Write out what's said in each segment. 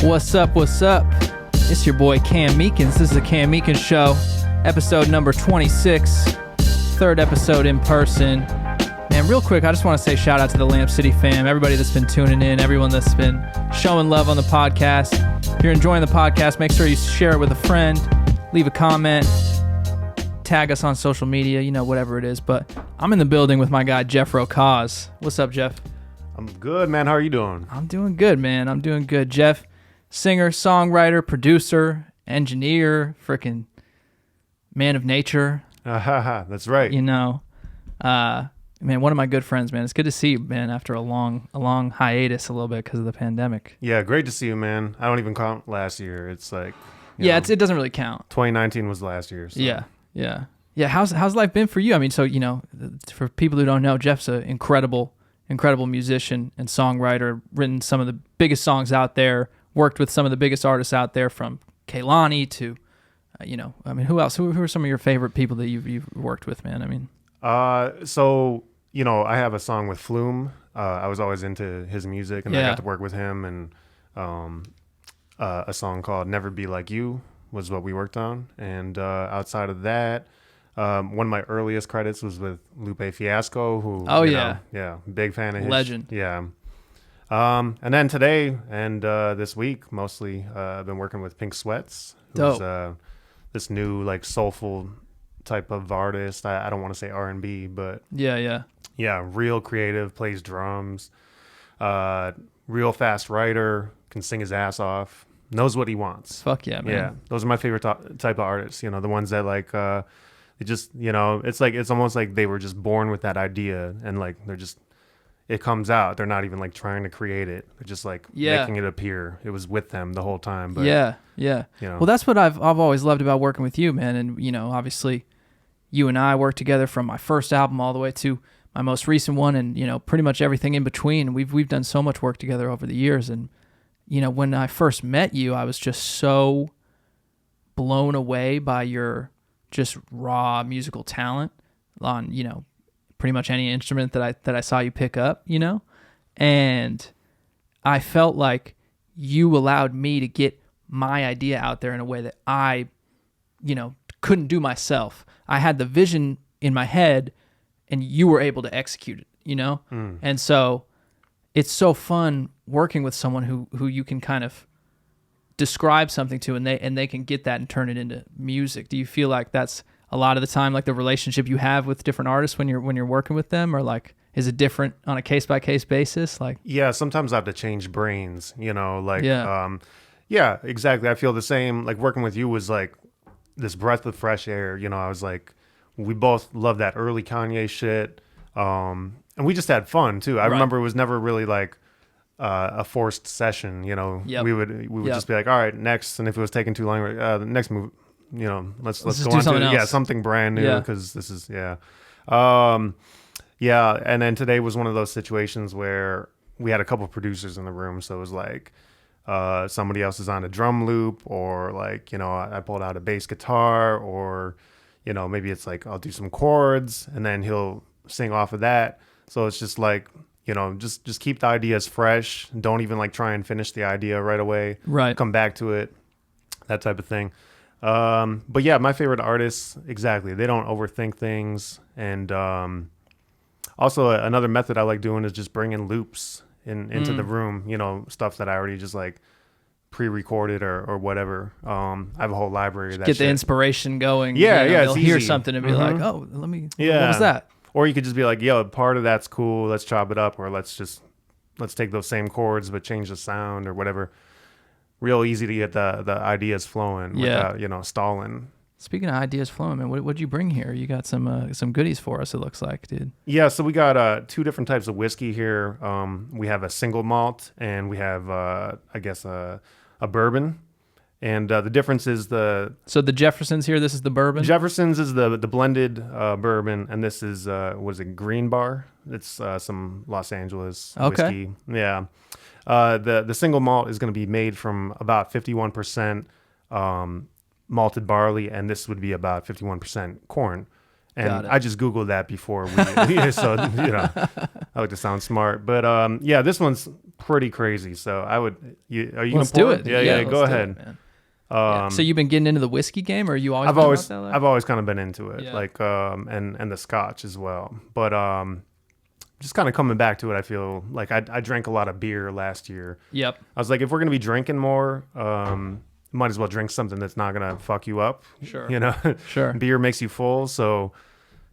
What's up? What's up? It's your boy Cam Meekins. This is the Cam Meekins Show, episode number 26, third episode in person. And real quick, I just want to say shout out to the Lamp City fam, everybody that's been tuning in, everyone that's been showing love on the podcast. If you're enjoying the podcast, make sure you share it with a friend, leave a comment, tag us on social media, you know, whatever it is. But I'm in the building with my guy, Geoffro Cause. What's up, Jeff? I'm good, man. How are you doing? I'm doing good, man. I'm doing good. Jeff, singer, songwriter, producer, engineer, freaking man of nature. That's right. You know, man, one of my good friends, man. It's good to see you, man, after a long hiatus a little bit because of the pandemic. Yeah, great to see you, man. I don't even count last year. It's like, it doesn't really count. 2019 was last year. So. Yeah. How's life been for you? I mean, so, you know, for people who don't know, Jeff's an incredible musician and songwriter, written some of the biggest songs out there, worked with some of the biggest artists out there, from Kehlani to, who else? Who are some of your favorite people that you've worked with, man? I mean, so, you know, I have a song with Flume. I was always into his music, and I got to work with him. And a song called "Never Be Like You" was what we worked on. And outside of that, one of my earliest credits was with Lupe Fiasco, who big fan of his. Legend. Yeah. And then today and this week, mostly, I've been working with Pink Sweats, who's this new, like, soulful type of artist. I don't want to say R&B, but yeah, real creative, plays drums, real fast writer, can sing his ass off, knows what he wants. Fuck yeah, man. Yeah, those are my favorite type of artists. You know, the ones that, like, it just, you know, it's almost like they were just born with that idea, and, like, it comes out. They're not even, like, trying to create it. They're just, like, making it appear. It was with them the whole time. But yeah. You know. Well, that's what I've always loved about working with you, man. And, you know, obviously you and I worked together from my first album all the way to my most recent one, and, you know, pretty much everything in between. We've done so much work together over the years. And, you know, when I first met you, I was just so blown away by your just raw musical talent on, you know, pretty much any instrument that I saw you pick up, you know? And I felt like you allowed me to get my idea out there in a way that I, you know, couldn't do myself. I had the vision in my head and you were able to execute it, you know? And so it's so fun working with someone who you can kind of describe something to, and they can get that and turn it into music. Do you feel like that's a lot of the time, like, the relationship you have with different artists when you're working with them, or, like, is it different on a case-by-case basis? Like, yeah, sometimes I have to change brains, you know, like, yeah, exactly. I feel the same. Like, working with you was like this breath of fresh air. You know, I was like, we both loved that early Kanye shit. And we just had fun too. I remember it was never really like a forced session, you know. We would just be like, all right, next. And if it was taking too long, the next move, you know, let's go on to something brand new, because this is and then today was one of those situations where we had a couple producers in the room, so it was like somebody else is on a drum loop, or, like, you know, I pulled out a bass guitar, or, you know, maybe it's like I'll do some chords and then he'll sing off of that. So it's just like, you know, just keep the ideas fresh. Don't even, like, try and finish the idea right away. Right. Come back to it, that type of thing. But yeah, my favorite artists, exactly, they don't overthink things. And also another method I like doing is just bringing loops into the room, you know, stuff that I already just, like, pre-recorded or whatever. I have a whole library of that get shit. The inspiration going. Yeah, you know, they'll it's hear easy. something and be like, oh, let me, what was that? Or you could just be like, yo, part of that's cool, let's chop it up, or let's take those same chords but change the sound or whatever. Real easy to get the ideas flowing without, you know, stalling. Speaking of ideas flowing, man, what'd you bring here? You got some goodies for us, it looks like, dude. Yeah, so we got two different types of whiskey here. We have a single malt, and we have, I guess, a bourbon. And the difference is So the Jefferson's here, this is the bourbon? Jefferson's is the blended bourbon, and this is, what is it, Green Bar? It's some Los Angeles whiskey. Yeah. The single malt is going to be made from about 51% malted barley, and this would be about 51% corn. And I just Googled that before we, so, you know, I like to sound smart. But yeah, this one's pretty crazy. So I would. Are you Let's gonna pour do it? Yeah. Go ahead. It, man. So you've been getting into the whiskey game, or are you always? I've always kind of been into it, and the Scotch as well. But just kind of coming back to it, I feel like I drank a lot of beer last year. Yep. I was like, if we're gonna be drinking more, might as well drink something that's not gonna fuck you up. Sure. Sure. Beer makes you full, so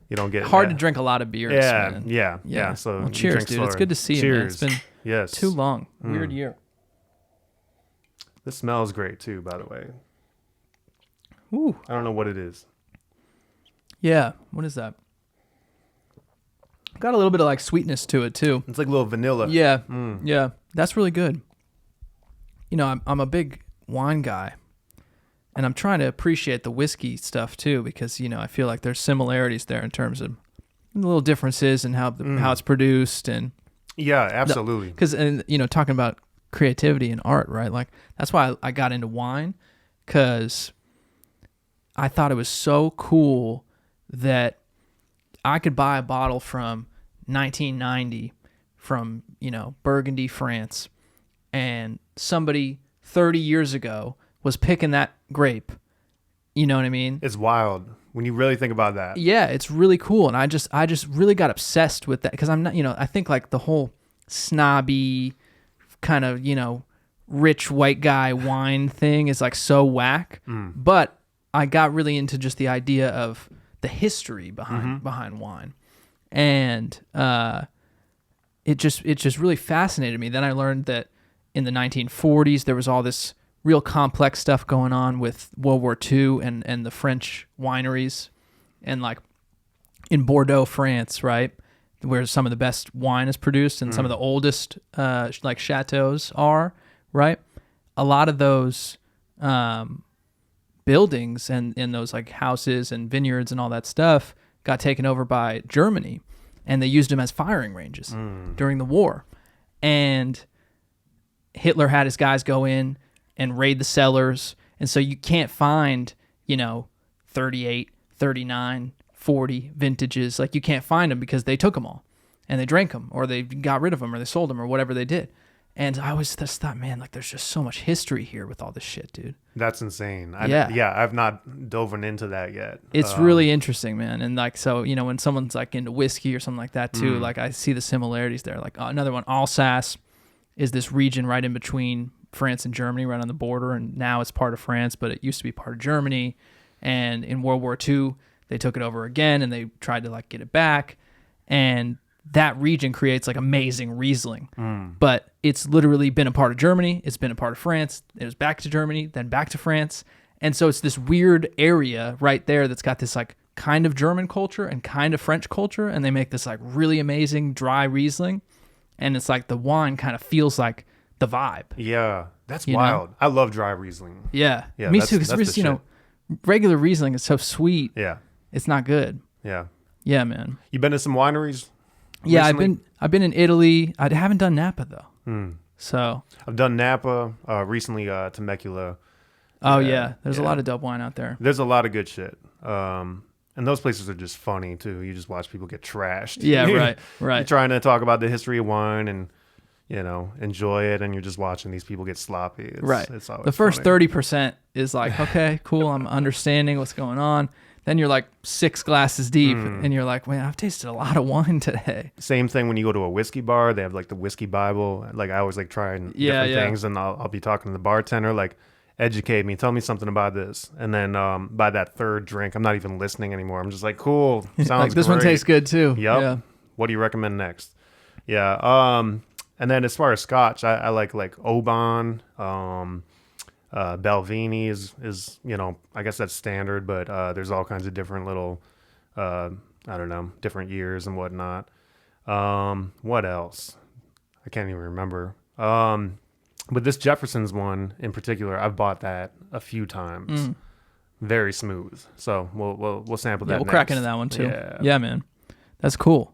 you don't get hard to drink a lot of beers. Yeah. So well, cheers, dude. Slower. It's good to see you, man. It's been too long. Weird year. This smells great too, by the way. Ooh. I don't know what it is. Yeah. What is that? Got a little bit of like sweetness to it too. It's like a little vanilla. Yeah. Yeah. That's really good. You know, I'm a big wine guy, and I'm trying to appreciate the whiskey stuff too, because, you know, I feel like there's similarities there in terms of little differences in how it's produced. And yeah, absolutely. Because, and you know, talking about creativity and art, right? Like that's why I got into wine, because I thought it was so cool that I could buy a bottle from 1990 from, you know, Burgundy, France, and somebody 30 years ago was picking that grape. You know what I mean? It's wild when you really think about that. Yeah, it's really cool. And I just really got obsessed with that, because I'm not, you know, I think like the whole snobby kind of, you know, rich white guy wine thing is like so whack. But I got really into just the idea of the history behind wine. And it just really fascinated me. Then I learned that in the 1940s there was all this real complex stuff going on with World War II and the French wineries, and like in Bordeaux, France, right, where some of the best wine is produced and some of the oldest like chateaus are, right? A lot of those buildings and those like houses and vineyards and all that stuff got taken over by Germany, and they used them as firing ranges during the war. And Hitler had his guys go in and raid the cellars, and so you can't find, you know, 38, 39, 40 vintages. Like, you can't find them because they took them all, and they drank them, or they got rid of them, or they sold them, or whatever they did. And I always just thought, man, like there's just so much history here with all this shit, dude. That's insane. I've not dove into that yet. It's really interesting, man. And like, so, you know, when someone's like into whiskey or something like that too, like I see the similarities there. Like another one, Alsace is this region right in between France and Germany, right on the border. And now it's part of France, but it used to be part of Germany. And in World War II, they took it over again, and they tried to like get it back. And that region creates like amazing Riesling, but it's literally been a part of Germany. It's been a part of France. It was back to Germany, then back to France. And so it's this weird area right there that's got this like kind of German culture and kind of French culture. And they make this like really amazing dry Riesling. And it's like the wine kind of feels like the vibe. Yeah. That's wild. I love dry Riesling. Yeah. Me too. Because, you know, regular Riesling is so sweet. Yeah. It's not good. Yeah. Yeah, man. You been to some wineries? Yeah, recently? I've been in Italy. I haven't done Napa though. So I've done Napa recently. Temecula. Oh yeah, there's a lot of dope wine out there. There's a lot of good shit. And those places are just funny too. You just watch people get trashed. Yeah, right. You're trying to talk about the history of wine and, you know, enjoy it, and you're just watching these people get sloppy. It's always the first funny. 30% is like, okay, cool, I'm understanding what's going on. Then you're like 6 glasses deep, and you're like, man, I've tasted a lot of wine today. Same thing when you go to a whiskey bar. They have like the whiskey Bible. Like I always like trying different things, and I'll be talking to the bartender, like, educate me, tell me something about this. And then by that third drink, I'm not even listening anymore. I'm just like, cool, sounds like, this great. one tastes good too. Yep. Yeah. What do you recommend next? Yeah. And then as far as Scotch, I like Oban. Balvenie is, you know, I guess that's standard, but there's all kinds of different little, I don't know, different years and whatnot. What else? I can't even remember. But this Jefferson's one in particular, I've bought that a few times. Very smooth. So we'll sample that. Yeah, we'll next. crack into that one too. Yeah, man. That's cool.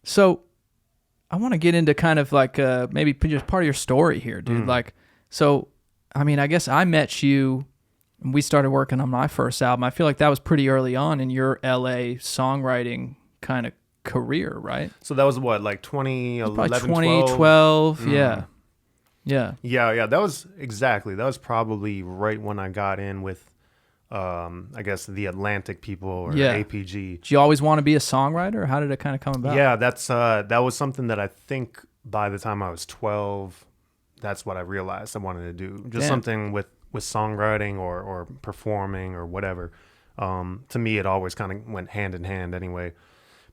So I want to get into kind of like maybe just part of your story here, dude. Like, so, I mean, I guess I met you and we started working on my first album. I feel like that was pretty early on in your LA songwriting kind of career, right? So that was what, like 2011, Probably 2012. Yeah. Yeah. That was probably right when I got in with, I guess the Atlantic people or APG. Did you always want to be a songwriter? How did it kind of come about? Yeah, that was something that I think by the time I was 12, that's what I realized I wanted to do. Just something with songwriting or performing or whatever. To me, it always kind of went hand in hand anyway.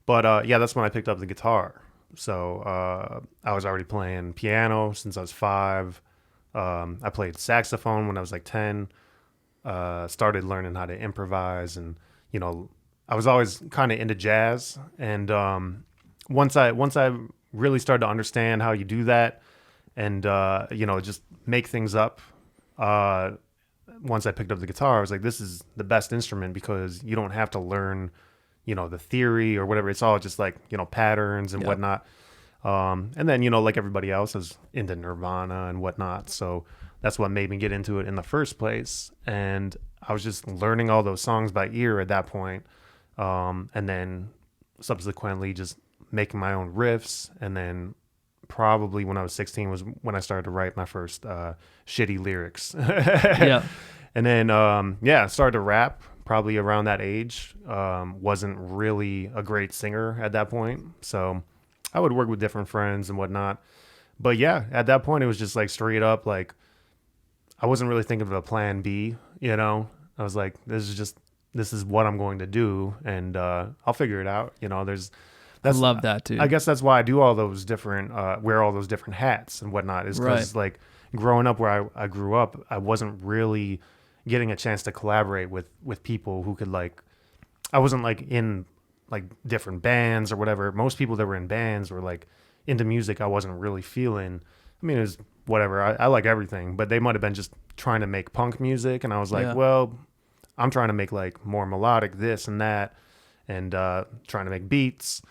But that's when I picked up the guitar. So I was already playing piano since I was 5. I played saxophone when I was like 10. Started learning how to improvise, and I was always kind of into jazz. And once I really started to understand how you do that, and just make things up. Once I picked up the guitar, I was like, this is the best instrument because you don't have to learn, the theory or whatever. It's all just like, patterns and whatnot. And then, like everybody else is into Nirvana and whatnot. So that's what made me get into it in the first place. And I was just learning all those songs by ear at that point. And then subsequently just making my own riffs. And then probably when I was 16 was when I started to write my first shitty lyrics. And then, started to rap probably around that age. Wasn't really a great singer at that point. So I would work with different friends and whatnot. But yeah, at that point, it was just like straight up, like, I wasn't really thinking of a plan B, I was like, this is what I'm going to do. And I'll figure it out. I love that too. I guess that's why I do all those different, wear all those different hats and whatnot, is because like growing up where I grew up, I wasn't really getting a chance to collaborate with people who could I wasn't like in like different bands or whatever. Most people that were in bands were like into music I wasn't really feeling. I mean, it was whatever. I like everything, but they might have been just trying to make punk music. And I was like, well, I'm trying to make like more melodic this and that, and trying to make beats.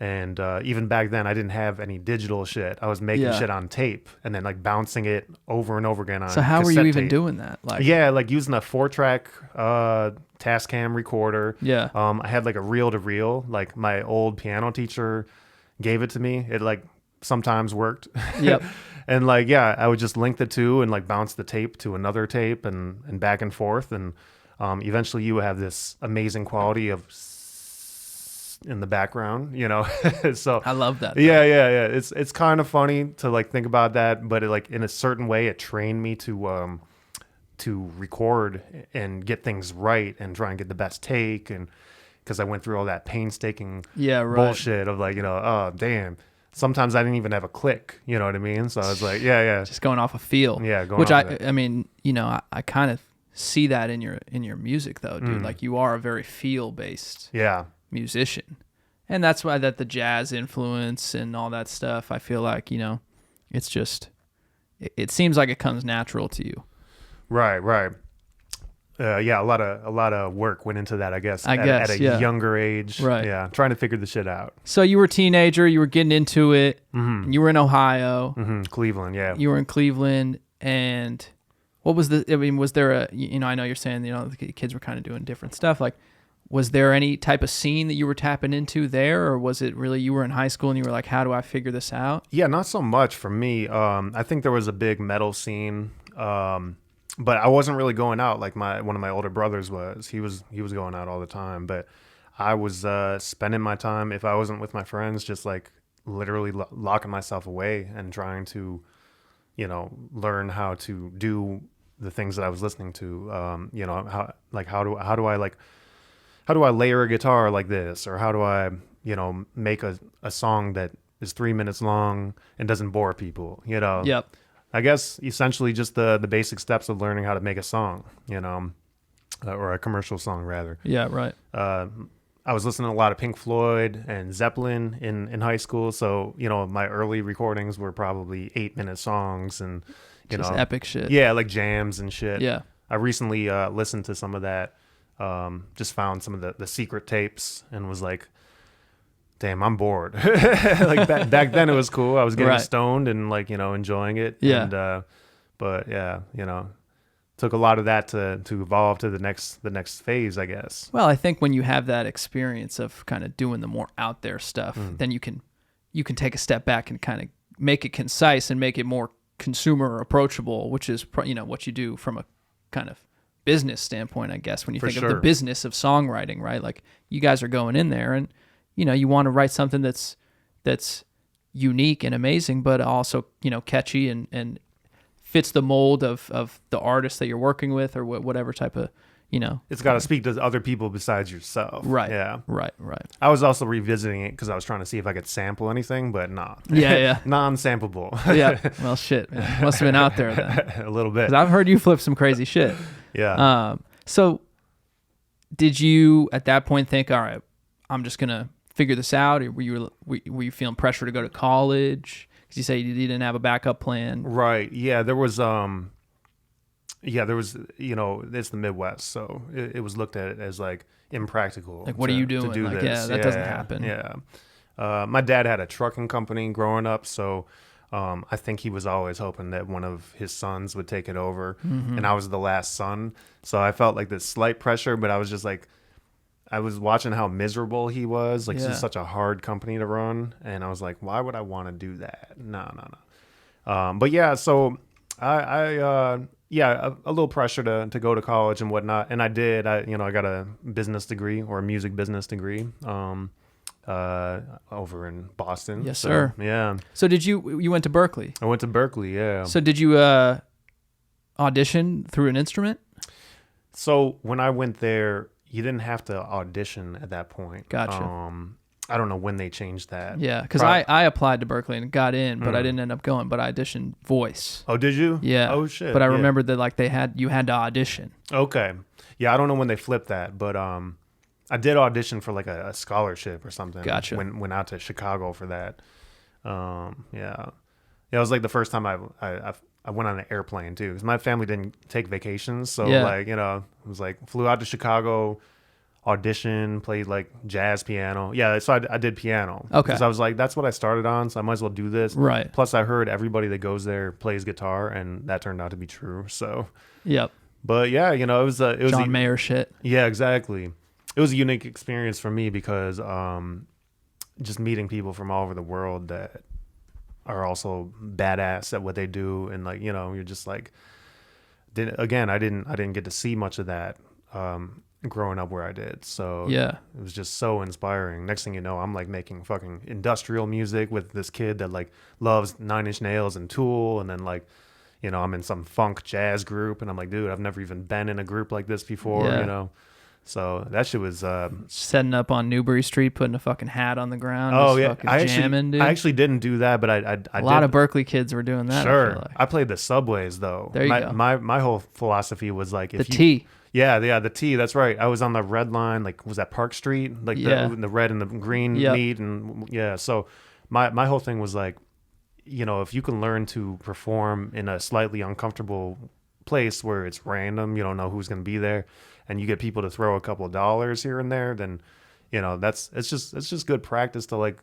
And even back then, I didn't have any digital shit. I was making shit on tape and then like bouncing it over and over again on. So how were you even tape. doing that? Like, like using a 4-track Tascam recorder. Yeah. I had like a reel-to-reel. Like my old piano teacher gave it to me. It like sometimes worked. Yep. And like I would just link the two and like bounce the tape to another tape and back and forth. And eventually you would have this amazing quality of in the background, So I love that. Yeah. It's kind of funny to like think about that, but it, like in a certain way, it trained me to record and get things right and try and get the best take. And because I went through all that painstaking bullshit of like, oh damn, sometimes I didn't even have a click, you know what I mean? So I was like, just going off a feel. Yeah, which I mean, I kind of see that in your music though, dude. Like you are a very feel based musician, and that's why that the jazz influence and all that stuff, I feel like it's just it seems like it comes natural to you. Right. A lot of work went into that, I guess at a younger age. Right. Trying to figure the shit out. So you were a teenager, you were getting into it. You were in Ohio. Cleveland. You were in Cleveland. And what was was there a, I know you're saying, the kids were kind of doing different stuff. Like, was there any type of scene that you were tapping into there, or was it really you were in high school and you were like, how do I figure this out? Yeah, not so much for me. I think there was a big metal scene, but I wasn't really going out like one of my older brothers was. He was going out all the time, but I was spending my time, if I wasn't with my friends, just like literally locking myself away and trying to, learn how to do the things that I was listening to. How do I layer a guitar like this? Or how do I, make a song that is 3 minutes long and doesn't bore people, Yep. I guess essentially just the basic steps of learning how to make a song, or a commercial song rather. Yeah, right. I was listening to a lot of Pink Floyd and Zeppelin in high school. So, my early recordings were probably 8-minute songs and, just epic shit. Yeah, like jams and shit. Yeah. I recently listened to some of that. Just found some of the secret tapes and was like, damn, I'm bored. Like back then it was cool. I was getting stoned and like, enjoying it. Yeah. And, but yeah, took a lot of that to evolve to the next phase, I guess. Well, I think when you have that experience of kind of doing the more out there stuff, then you can take a step back and kind of make it concise and make it more consumer approachable, which is what you do from a kind of business standpoint, I guess, when you think of the business of songwriting, right? Like you guys are going in there and you want to write something that's unique and amazing, but also catchy and fits the mold of the artist that you're working with or whatever type of It's got to speak to other people besides yourself. Right. Yeah. Right. I was also revisiting it because I was trying to see if I could sample anything, but nah. Yeah. Non-sampleable. Yeah. Well, shit, man. Must have been out there then. A little bit. 'Cause I've heard you flip some crazy shit. Yeah. So did you at that point think, all right, I'm just gonna figure this out? Or were you feeling pressure to go to college? Because you say you didn't have a backup plan. Right. Yeah. There was it's the Midwest, so it was looked at as like impractical. Like, what are you doing? To do like, this. yeah, that doesn't happen. Yeah. My dad had a trucking company growing up, so I think he was always hoping that one of his sons would take it over, and I was the last son, so I felt like this slight pressure, but I was just like, I was watching how miserable he was. Like, this is such a hard company to run, and I was like, why would I want to do that? No. But yeah, so I a little pressure to go to college and whatnot, and I did. I got a business degree or a music business degree over in Boston. Yes, sir. Yeah. So did you went to Berkeley? I went to Berkeley. Yeah. So did you audition through an instrument? So when I went there, you didn't have to audition at that point. Gotcha. I don't know when they changed that. Yeah, because I applied to Berkeley and got in, but I didn't end up going. But I auditioned voice. Oh, did you? Yeah. Oh shit. But I remembered that like you had to audition. Okay. Yeah, I don't know when they flipped that, but I did audition for like a scholarship or something. Gotcha. Went out to Chicago for that. Yeah, it was like the first time I went on an airplane too, because my family didn't take vacations, so like it was like flew out to Chicago. Audition, played like jazz piano. Yeah, so I did piano. Okay. Because I was like, that's what I started on, so I might as well do this. Right. Plus, I heard everybody that goes there plays guitar, and that turned out to be true. So. Yep. But yeah, it was John Mayer shit. Yeah, exactly. It was a unique experience for me because just meeting people from all over the world that are also badass at what they do, and like you're just like, I didn't get to see much of that. Growing up where I did, so yeah, it was just so inspiring. Next thing you know, I'm like making fucking industrial music with this kid that like loves Nine Inch Nails and Tool, and then like I'm in some funk jazz group, and I'm like, dude, I've never even been in a group like this before. So that shit was setting up on Newbury Street, putting a fucking hat on the ground. Oh yeah, jamming, dude. I actually didn't do that, but I a lot of Berkeley kids were doing that. Sure, I played the subways though. There you go. My whole philosophy was like the T. Yeah, the T. That's right. I was on the red line. Like, was that Park Street? Like the red and the green meet, and yeah. So my whole thing was like, if you can learn to perform in a slightly uncomfortable place where it's random, you don't know who's going to be there, and you get people to throw a couple of dollars here and there, then it's just good practice to like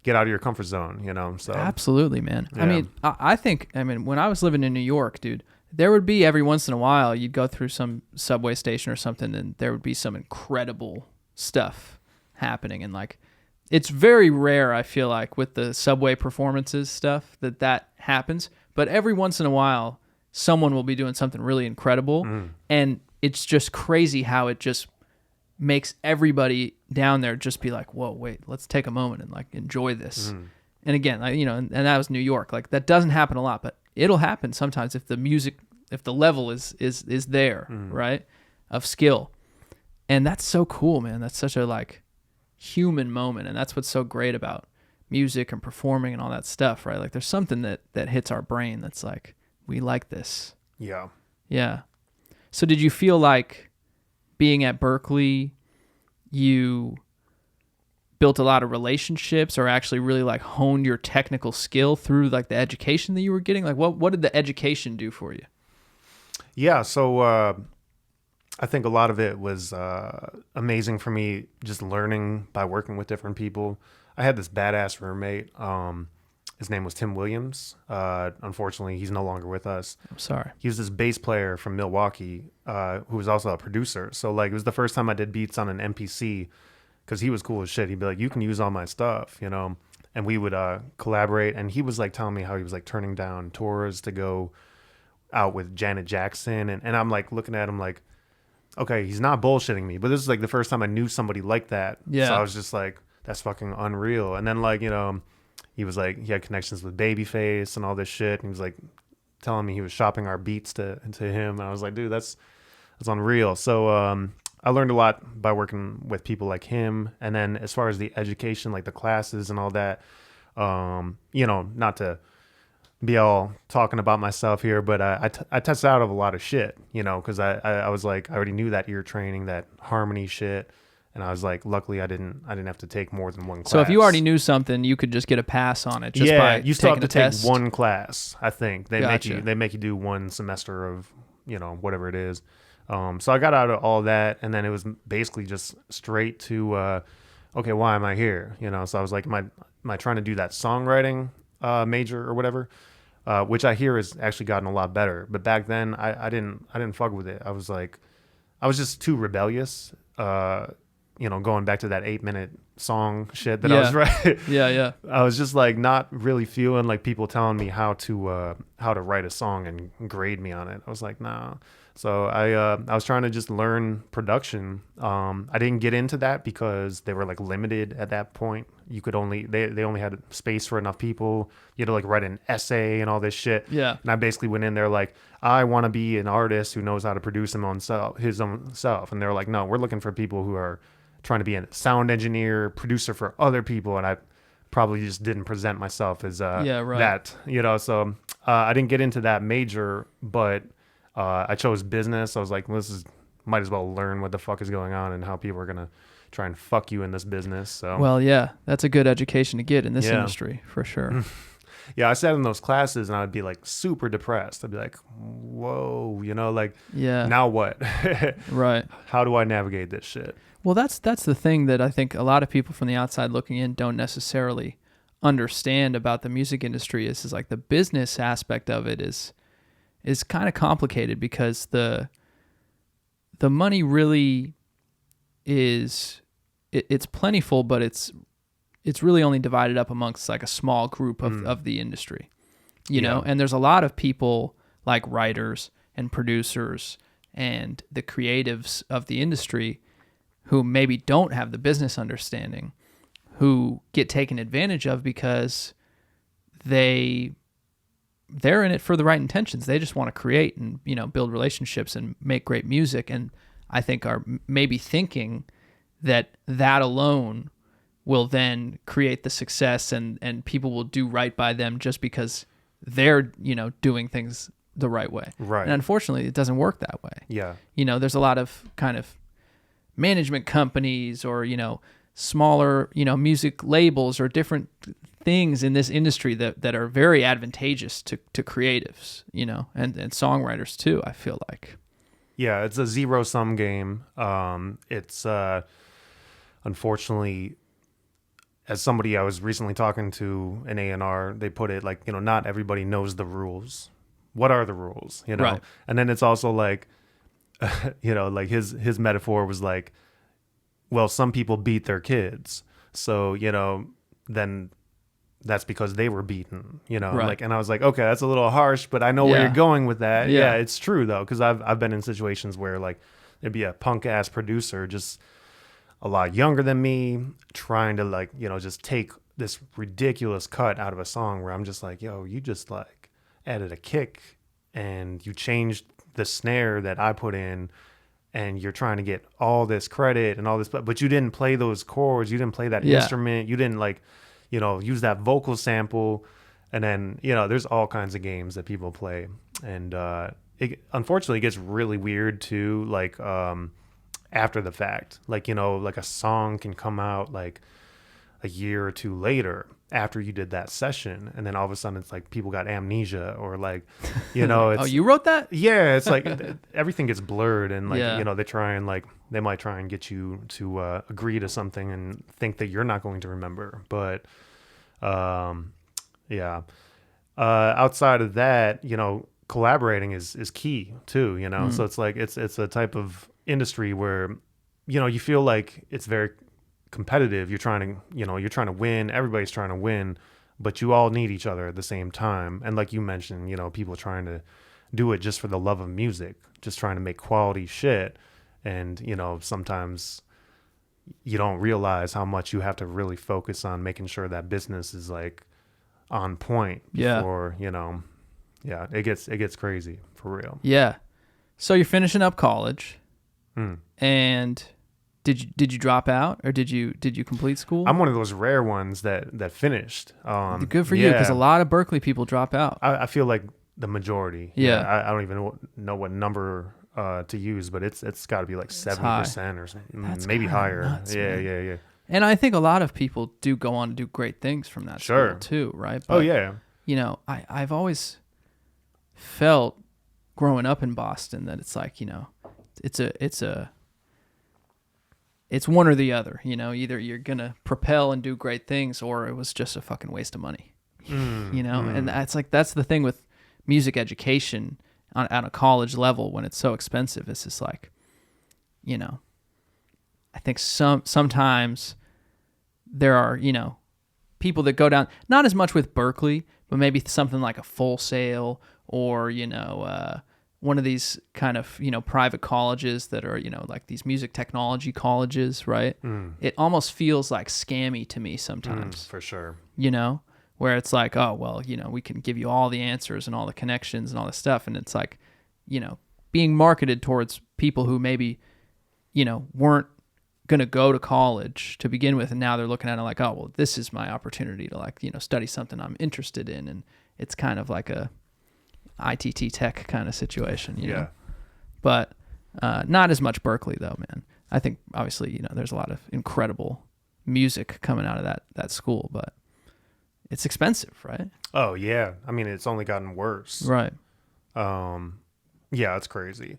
get out of your comfort zone. So absolutely, man. Yeah. I mean, I think when I was living in New York, dude. There would be every once in a while you'd go through some subway station or something and there would be some incredible stuff happening. And like, it's very rare, I feel like, with the subway performances stuff that happens. But every once in a while, someone will be doing something really incredible. And it's just crazy how it just makes everybody down there just be like, whoa, wait, let's take a moment and like enjoy this. And again, and that was New York. Like that doesn't happen a lot, but it'll happen sometimes if the level is there, right, of skill. And that's so cool, man. That's such a like human moment, and that's what's so great about music and performing and all that stuff, right? Like there's something that hits our brain that's like, we like this. Yeah. So did you feel like being at Berkeley, you built a lot of relationships or actually really like honed your technical skill through like the education that you were getting? Like what did the education do for you? Yeah. So, I think a lot of it was, amazing for me just learning by working with different people. I had this badass roommate. his name was Tim Williams. Unfortunately, he's no longer with us. I'm sorry. He was this bass player from Milwaukee, who was also a producer. So like, it was the first time I did beats on an MPC, because he was cool as shit. He'd be like, "You can use all my stuff," you know. And we would collaborate. And he was like telling me how he was like turning down tours to go out with Janet Jackson, and I'm like looking at him like, okay, he's not bullshitting me. But this is like the first time I knew somebody like that. Yeah. So I was just like, that's fucking unreal. And then like, you know, he was like, he had connections with Babyface and all this shit. And he was like telling me he was shopping our beats to him. And I was like, dude, that's unreal. So I learned a lot by working with people like him. And then as far as the education, like the classes and all that, you know, not to be all talking about myself here, but I tested out of a lot of shit, you know, because I was like, I already knew that ear training, that harmony shit. And I was like, luckily I didn't have to take more than one class. So if you already knew something, you could just get a pass on it just by you still have to take test. one class. I think they Gotcha. make you do one semester of, you know, whatever it is. So I got out of all that, and then it was basically just straight to, okay, why am I here? You know, so I was like, am I trying to do that songwriting major or whatever? Which I hear has actually gotten a lot better. But back then, I didn't fuck with it. I was like, I was just too rebellious. You know, going back to that 8-minute song shit that I was writing. Yeah. I was just like not really feeling like people telling me how to write a song and grade me on it. I was like, nah. So I was trying to just learn production. I didn't get into that because they were like limited at that point. You could only they only had space for enough people. You had to like write an essay and all this shit. Yeah. And I basically went in there like, I want to be an artist who knows how to produce his own self. And they were like, no, we're looking for people who are trying to be a sound engineer, producer for other people. And I probably just didn't present myself as that, you know. So I didn't get into that major, but I chose business. I was like, well, might as well learn what the fuck is going on and how people are gonna try and fuck you in this business. So well, yeah, that's a good education to get in this industry for sure. Yeah, I sat in those classes and I'd be like super depressed. I'd be like, whoa, you know, like, now what? Right. How do I navigate this shit? Well, that's the thing that I think a lot of people from the outside looking in don't necessarily understand about the music industry is like the business aspect of it is kind of complicated because the money really is it's plentiful, but it's really only divided up amongst like a small group of the industry, you know, and there's a lot of people like writers and producers and the creatives of the industry who maybe don't have the business understanding, who get taken advantage of because they're in it for the right intentions. They just want to create and, you know, build relationships and make great music. And I think are maybe thinking that alone will then create the success and people will do right by them just because they're, you know, doing things the right way. Right. And unfortunately, it doesn't work that way. Yeah. You know, there's a lot of kind of management companies or, you know, smaller, you know, music labels or different things in this industry that are very advantageous to creatives, you know, and songwriters too, I feel like. Yeah, it's a zero-sum game. It's unfortunately, as somebody I was recently talking to an A&R, they put it like, you know, not everybody knows the rules. What are the rules, you know? Right. And then it's also like, you know, like his metaphor was like, well, some people beat their kids. So, you know, then that's because they were beaten, you know, right. like, and I was like, okay, that's a little harsh, but I know where you're going with that. Yeah. Yeah, it's true though. Cause I've been in situations where like there'd be a punk ass producer just a lot younger than me trying to like, you know, just take this ridiculous cut out of a song where I'm just like, yo, you just like added a kick and you changed the snare that I put in and you're trying to get all this credit and all this, but you didn't play those chords. You didn't play that instrument. You didn't like, you know, use that vocal sample. And then, you know, there's all kinds of games that people play. And it unfortunately gets really weird too, like after the fact. Like, you know, like a song can come out like a year or two later after you did that session. And then all of a sudden it's like people got amnesia or like, you know, it's, oh, you wrote that? Yeah, it's like everything gets blurred and like, you know, they might try and get you to agree to something and think that you're not going to remember. But Yeah. Outside of that, collaborating is key too, So it's like it's a type of industry where, you feel like it's very competitive. You're trying to win. Everybody's trying to win, but you all need each other at the same time. And like you mentioned, people trying to do it just for the love of music, just trying to make quality shit. And, sometimes you don't realize how much you have to really focus on making sure that business is like on point before, yeah, it gets crazy for real. Yeah. So you're finishing up college, and did you drop out, or did you complete school? I'm one of those rare ones that finished. Good for you, because a lot of Berkeley people drop out. I feel like the majority. Yeah. I don't even know what number to use, but it's got to be like 70% or something, maybe higher. Nuts, yeah. And I think a lot of people do go on to do great things from that school too, right? But, I've always felt growing up in Boston that it's like, it's one or the other, either you're going to propel and do great things, or it was just a fucking waste of money, and that's the thing with music education on a college level when it's so expensive. It's just like, I think sometimes there are, people that go down, not as much with Berkeley, but maybe something like a Full Sail or, one of these kind of, private colleges that are, like these music technology colleges, right? It almost feels like scammy to me sometimes. For sure. Where it's like, oh, well, we can give you all the answers and all the connections and all this stuff. And it's like, being marketed towards people who maybe, weren't going to go to college to begin with. And now they're looking at it like, oh, well, this is my opportunity to like, study something I'm interested in. And it's kind of like a ITT tech kind of situation, Yeah. But not as much Berkeley though, man. I think obviously, there's a lot of incredible music coming out of that school, but it's expensive, right? Oh yeah. I mean, it's only gotten worse. Right. Yeah, it's crazy.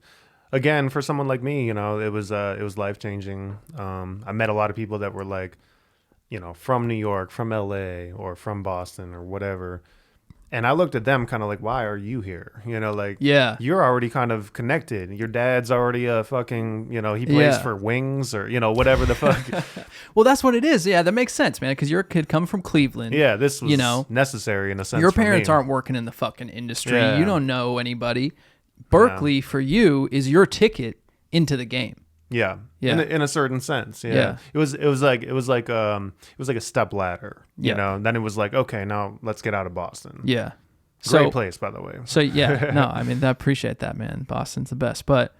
Again, for someone like me, it was life-changing. I met a lot of people that were like, from New York, from LA, or from Boston or whatever. And I looked at them kind of like, why are you here? You're already kind of connected. Your dad's already a fucking, he plays for Wings or, whatever the fuck. Well, that's what it is. Yeah, that makes sense, man, because you're a kid coming from Cleveland. Yeah, this was necessary in a sense. Your parents aren't working in the fucking industry. Yeah. You don't know anybody. Berkeley for you is your ticket into the game. Yeah. In a certain sense. Yeah. It was like a step ladder. Then it was like, okay, now let's get out of Boston. Yeah. Great place, by the way. So no, I mean, I appreciate that, man. Boston's the best. But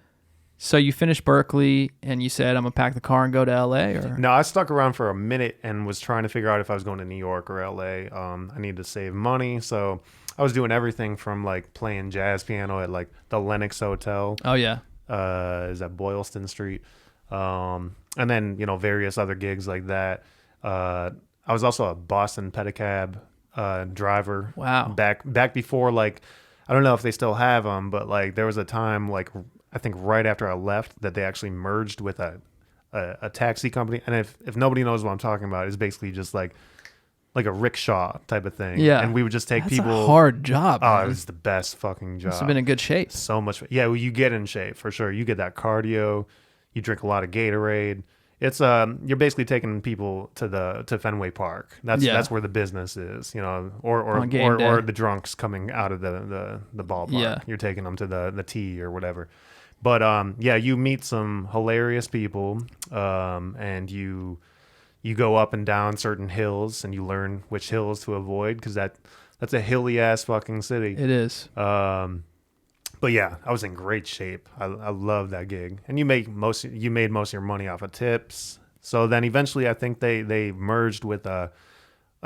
so you finished Berkeley and you said, I'm gonna pack the car and go to LA, or? No, I stuck around for a minute and was trying to figure out if I was going to New York or LA. I needed to save money, so I was doing everything from like playing jazz piano at like the Lenox Hotel. Oh yeah. Is at Boylston Street. And then, various other gigs like that. I was also a Boston pedicab driver. Wow. Back before, like, I don't know if they still have them, but like there was a time, like, I think right after I left, that they actually merged with a taxi company. And if nobody knows what I'm talking about, it's basically just like a rickshaw type of thing. Yeah. And we would just take That's people. A hard job. Oh, man. it was the best fucking job. Must have been in good shape. So much. Yeah, well, you get in shape for sure. You get that cardio. You drink a lot of Gatorade. It's you're basically taking people to Fenway Park. That's where the business is, or the drunks coming out of the ballpark. Yeah. You're taking them to the tee or whatever. But you meet some hilarious people, and you go up and down certain hills, and you learn which hills to avoid, because that's a hilly ass fucking city. It is. But yeah, I was in great shape. I love that gig, and you made most of your money off of tips. So then eventually, I think they merged with a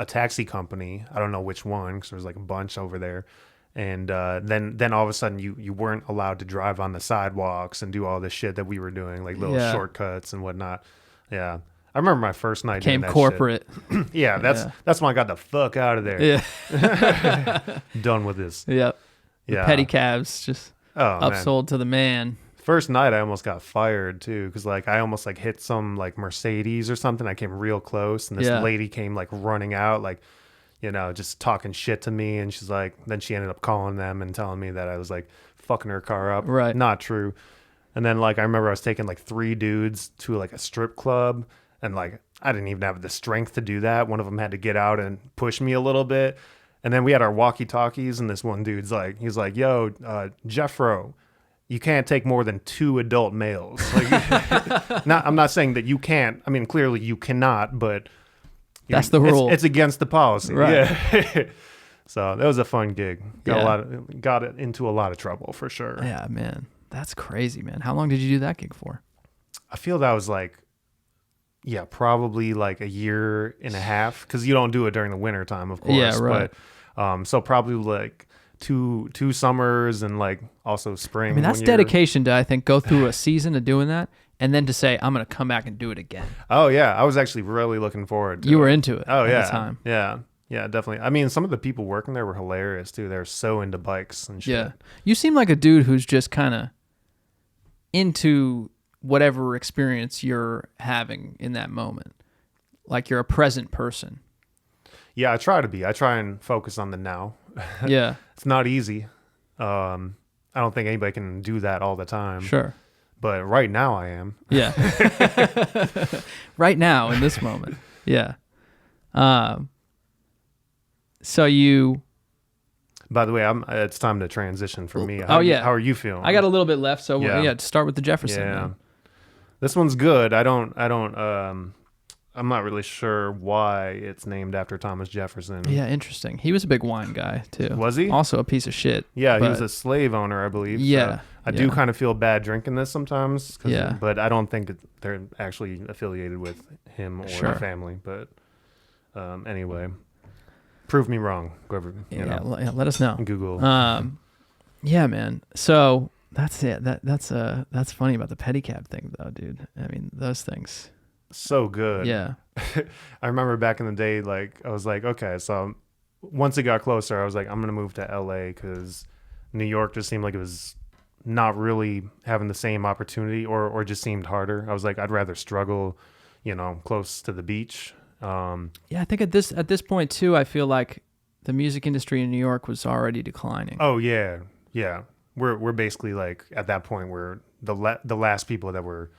taxi company. I don't know which one, because there's like a bunch over there. And then all of a sudden, you weren't allowed to drive on the sidewalks and do all this shit that we were doing, like little shortcuts and whatnot. Yeah. I remember my first night doing that corporate. Shit. Yeah, that's when I got the fuck out of there. Yeah. Done with this. Yep. The pedicabs just upsold to the man. First night I almost got fired too, because like I almost like hit some like Mercedes or something. I came real close, and this lady came like running out like, just talking shit to me. And she's like, then she ended up calling them and telling me that I was like fucking her car up. Right. Not true. And then like I remember I was taking like 3 dudes to like a strip club, and like I didn't even have the strength to do that. One of them had to get out and push me a little bit. And then we had our walkie-talkies, and this one dude's like, he's like, yo, Geoffro, you can't take more than 2 adult males. Like, I'm not saying that you can't. I mean, clearly you cannot, but that's the rule. It's against the policy. Right. Yeah. So that was a fun gig. Got it into a lot of trouble for sure. Yeah, man. That's crazy, man. How long did you do that gig for? I feel that was like, probably like a year and a half, because you don't do it during the winter time, of course. Yeah, right. But so probably like two summers, and like also spring. I mean, that's dedication to, I think, go through a season of doing that, and then to say, I'm going to come back and do it again. Oh, yeah. I was actually really looking forward to You were into it at the time. Yeah. Yeah, definitely. I mean, some of the people working there were hilarious, too. They're so into bikes and shit. Yeah. You seem like a dude who's just kind of into whatever experience you're having in that moment. Like you're a present person. Yeah, I try to be. I try and focus on the now. Yeah. It's not easy. I don't think anybody can do that all the time. Sure. But right now I am. Yeah. Right now in this moment. Yeah. So you... By the way, it's time to transition for me. How are you feeling? I got a little bit left, so start with the Jefferson. Yeah. Man. This one's good. I'm not really sure why it's named after Thomas Jefferson. Yeah, interesting. He was a big wine guy too. Was he? Also a piece of shit. Yeah, he was a slave owner, I believe. Yeah. So I do kind of feel bad drinking this sometimes. Yeah. But I don't think they're actually affiliated with him or the family. But anyway, prove me wrong. Whoever, let us know. Google. Yeah, man. So that's it. That's funny about the pedicab thing, though, dude. I mean, those things. So good. Yeah. I remember back in the day, like I was like, okay, so once it got closer, I was like, I'm gonna move to LA because New York just seemed like it was not really having the same opportunity, or just seemed harder. I was like, I'd rather struggle, close to the beach. Yeah, I think at this point too, I feel like the music industry in New York was already declining. Oh yeah. We're basically like at that point we're the last people that were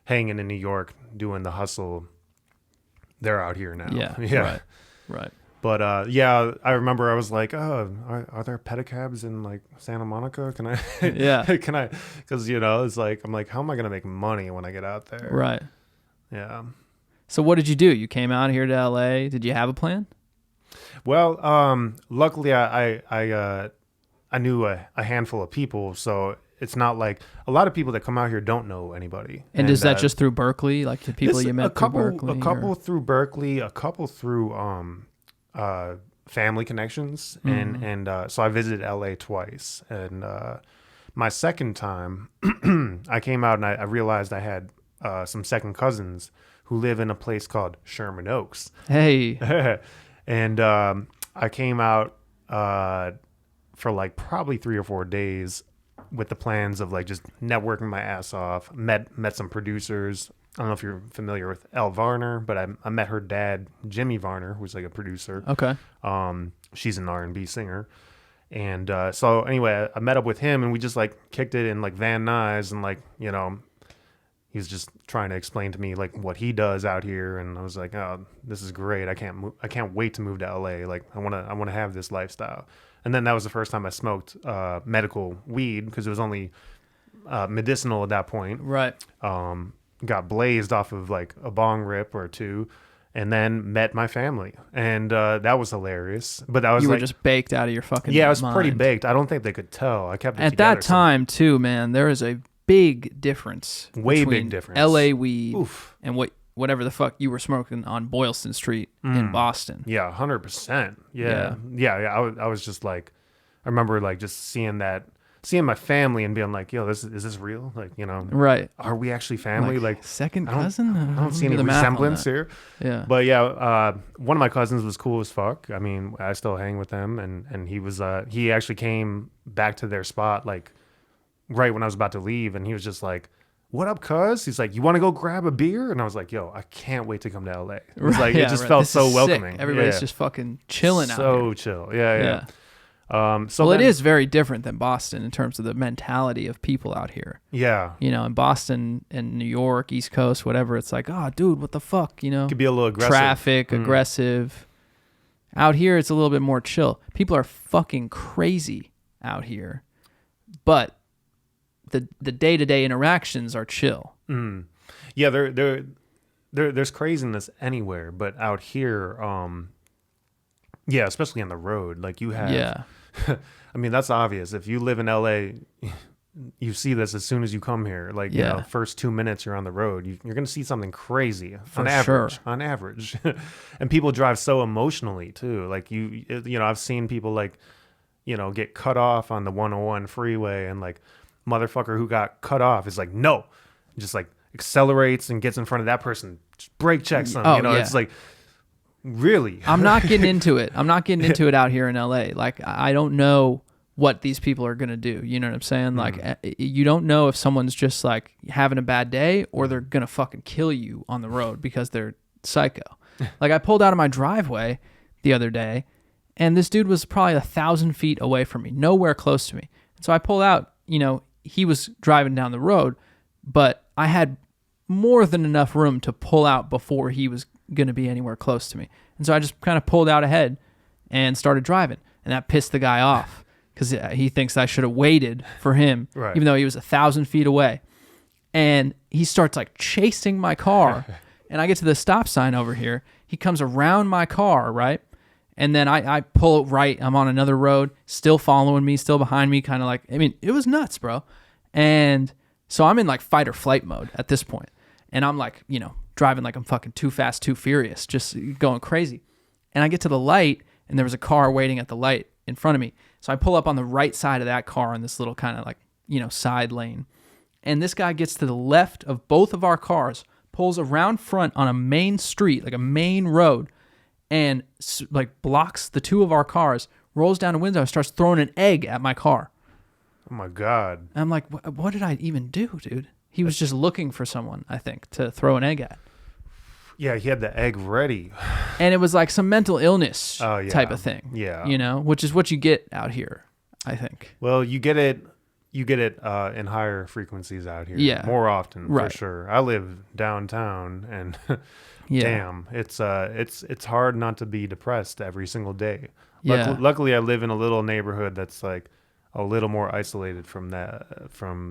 hanging in New York doing the hustle. They're out here now. Yeah. Right. But I remember I was like, oh, are there pedicabs in like Santa Monica? Can I? Yeah. Can I? Because it's like I'm like, how am I gonna make money when I get out there? Right. Yeah. So what did you do? You came out here to LA. Did you have a plan? Well, luckily I knew a handful of people, so it's not like a lot of people that come out here don't know anybody. And is that just through Berkeley, like the people you met through Berkeley? A couple through Berkeley, a couple through family connections, and so I visited LA twice, and my second time I came out and I realized I had some second cousins who live in a place called Sherman Oaks. Hey. And I came out for like probably 3 or 4 days with the plans of like just networking my ass off. Met some producers. I don't know if you're familiar with Elle Varner, but I met her dad, Jimmy Varner, who's like a producer. Okay. She's an R&B singer. And so anyway, I met up with him and we just like kicked it in like Van Nuys, and like, he was just trying to explain to me like what he does out here, and I was like, oh, this is great. I can't wait to move to LA. Like I want to have this lifestyle. And then that was the first time I smoked medical weed, because it was only medicinal at that point. Right. Got blazed off of like a bong rip or two, and then met my family, and that was hilarious. But that was you were just baked out of your fucking I was mind. pretty baked. I don't think they could tell. I kept it at together that time too, man. There is a big difference. Way between big difference. LA weed and whatever the fuck you were smoking on Boylston Street in Boston. Yeah, 100%. Yeah. I was just like, I remember like just seeing my family and being like, yo, is this real? Like, Right. Are we actually family? Like second cousin? I don't see any resemblance here. Yeah. But yeah, one of my cousins was cool as fuck. I mean, I still hang with him, and he was he actually came back to their spot like right when I was about to leave, and he was just like, what up, cuz? He's like, you want to go grab a beer? And I was like, yo, I can't wait to come to LA. It was Right, like, it just felt This so is welcoming. sick. Everybody's Yeah. just fucking chilling out So here. chill. Yeah. So well, then, it is very different than Boston in terms of the mentality of people out here. Yeah. You know, in Boston and New York, East Coast, whatever, it's like, oh, dude, what the fuck? You know, Could be a little aggressive. Traffic, aggressive. Out here, it's a little bit more chill. People are fucking crazy out here, but the day-to-day interactions are chill. Yeah, there's craziness anywhere, but out here, yeah, especially on the road, like you have. Yeah. I mean, that's obvious. If you live in LA, you see this as soon as you come here. Like, you know, first 2 minutes you're on the road, you're going to see something crazy on average. And people drive so emotionally too. Like you know, I've seen people like, you know, get cut off on the 101 freeway, and like motherfucker who got cut off is like, no, just like accelerates and gets in front of that person, just brake checks them. You know, it's like, really? I'm not getting into it. I'm not getting into it out here in LA. Like, I don't know what these people are going to do. You know what I'm saying? Like, you don't know if someone's just like having a bad day or they're going to fucking kill you on the road because they're psycho. Like, I pulled out of my driveway the other day and this dude was probably 1,000 feet away from me, nowhere close to me. So I pulled out, you know, he was driving down the road, but I had more than enough room to pull out before he was going to be anywhere close to me. And so I just kind of pulled out ahead and started driving. And that pissed the guy off because he thinks I should have waited for him, even though he was 1,000 feet away. And he starts like chasing my car. And I get to the stop sign over here. He comes around my car, right? And then I pull right. I'm on another road, still following me, still behind me, kind of like, I mean, it was nuts, bro. And so I'm in like fight or flight mode at this point. And I'm like, you know, driving like I'm fucking too fast, too furious, just going crazy. And I get to the light and there was a car waiting at the light in front of me. So I pull up on the right side of that car in this little kind of like, you know, side lane. And this guy gets to the left of both of our cars, pulls around front on a main street, like a main road, and like blocks the two of our cars, rolls down a window, and starts throwing an egg at my car. Oh my God. And I'm like, what did I even do, dude? He was just looking for someone, I think, to throw an egg at. Yeah, he had the egg ready. And it was like some mental illness type of thing. Yeah. You know, which is what you get out here, I think. Well, you get it in higher frequencies out here. Yeah. More often, for sure. I live downtown and damn, it's hard not to be depressed every single day. Yeah. Luckily, I live in a little neighborhood that's like a little more isolated from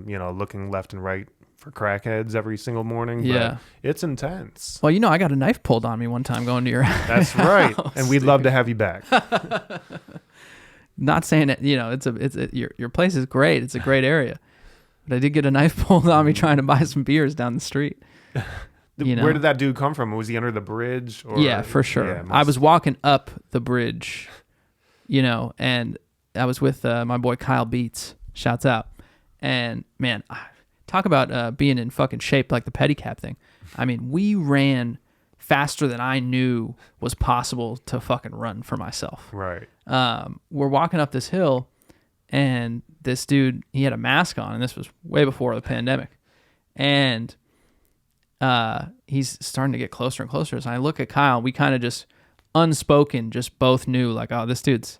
you know, looking left and right for crackheads every single morning. Yeah. But it's intense. Well, you know, I got a knife pulled on me one time going to your house. That's right. And we'd love to have you back. Not saying that, you know, your place is great. It's a great area. But I did get a knife pulled on me trying to buy some beers down the street. You know? Where did that dude come from? Was he under the bridge? Or? Yeah, for sure. Yeah, I was walking up the bridge, you know, and I was with my boy Kyle Beats. Shouts out. And man, talk about being in fucking shape like the pedicab thing. I mean, we ran faster than I knew was possible to fucking run for myself. Right. We're walking up this hill, and this dude, he had a mask on, and this was way before the pandemic. And he's starting to get closer and closer. So I look at Kyle. We kind of just unspoken, just both knew like, oh, this dude's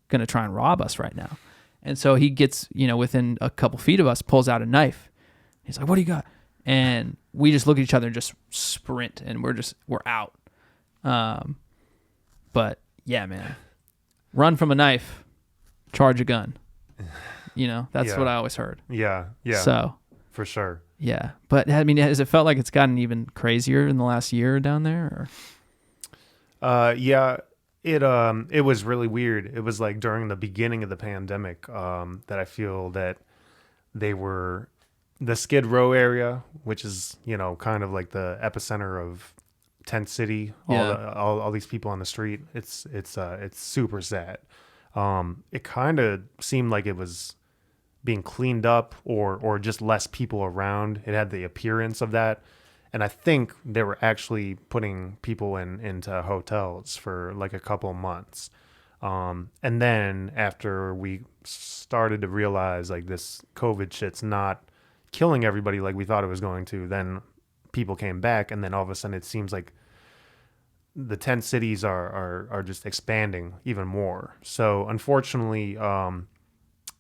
going to try and rob us right now. And so he gets, you know, within a couple feet of us, pulls out a knife. He's like, what do you got? And we just look at each other and just sprint, and we're out. But yeah, man, run from a knife, charge a gun. You know, that's what I always heard. Yeah. So for sure. Yeah, but I mean, has it felt like it's gotten even crazier in the last year down there? Or? Yeah, it was really weird. It was like during the beginning of the pandemic that I feel that they were the Skid Row area, which is, you know, kind of like the epicenter of Tent City. All these people on the street. It's super sad. It kind of seemed like it was being cleaned up or just less people around. It had the appearance of that. And I think they were actually putting people into hotels for like a couple months. And then after we started to realize like this COVID shit's not killing everybody like we thought it was going to, then people came back, and then all of a sudden it seems like the tent cities are just expanding even more. So unfortunately,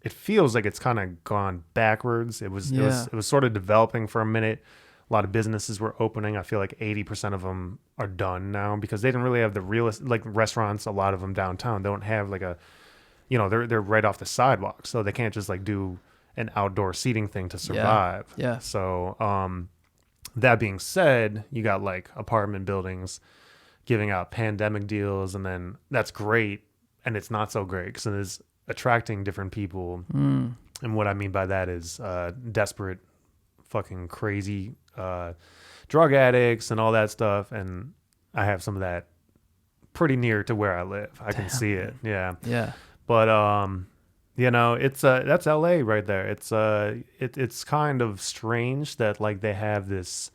it feels like it's kind of gone backwards. It was sort of developing for a minute. A lot of businesses were opening. I feel like 80% of them are done now because they didn't really have the realist, like restaurants. A lot of them downtown don't have like a, they're right off the sidewalk, so they can't just like do an outdoor seating thing to survive. Yeah. So that being said, you got like apartment buildings giving out pandemic deals, and then that's great, and it's not so great because it is attracting different people. And what I mean by that is desperate, fucking crazy drug addicts and all that stuff. And I have some of that pretty near to where I live. I can see it. Yeah. But it's that's LA right there. It's kind of strange that like they have this.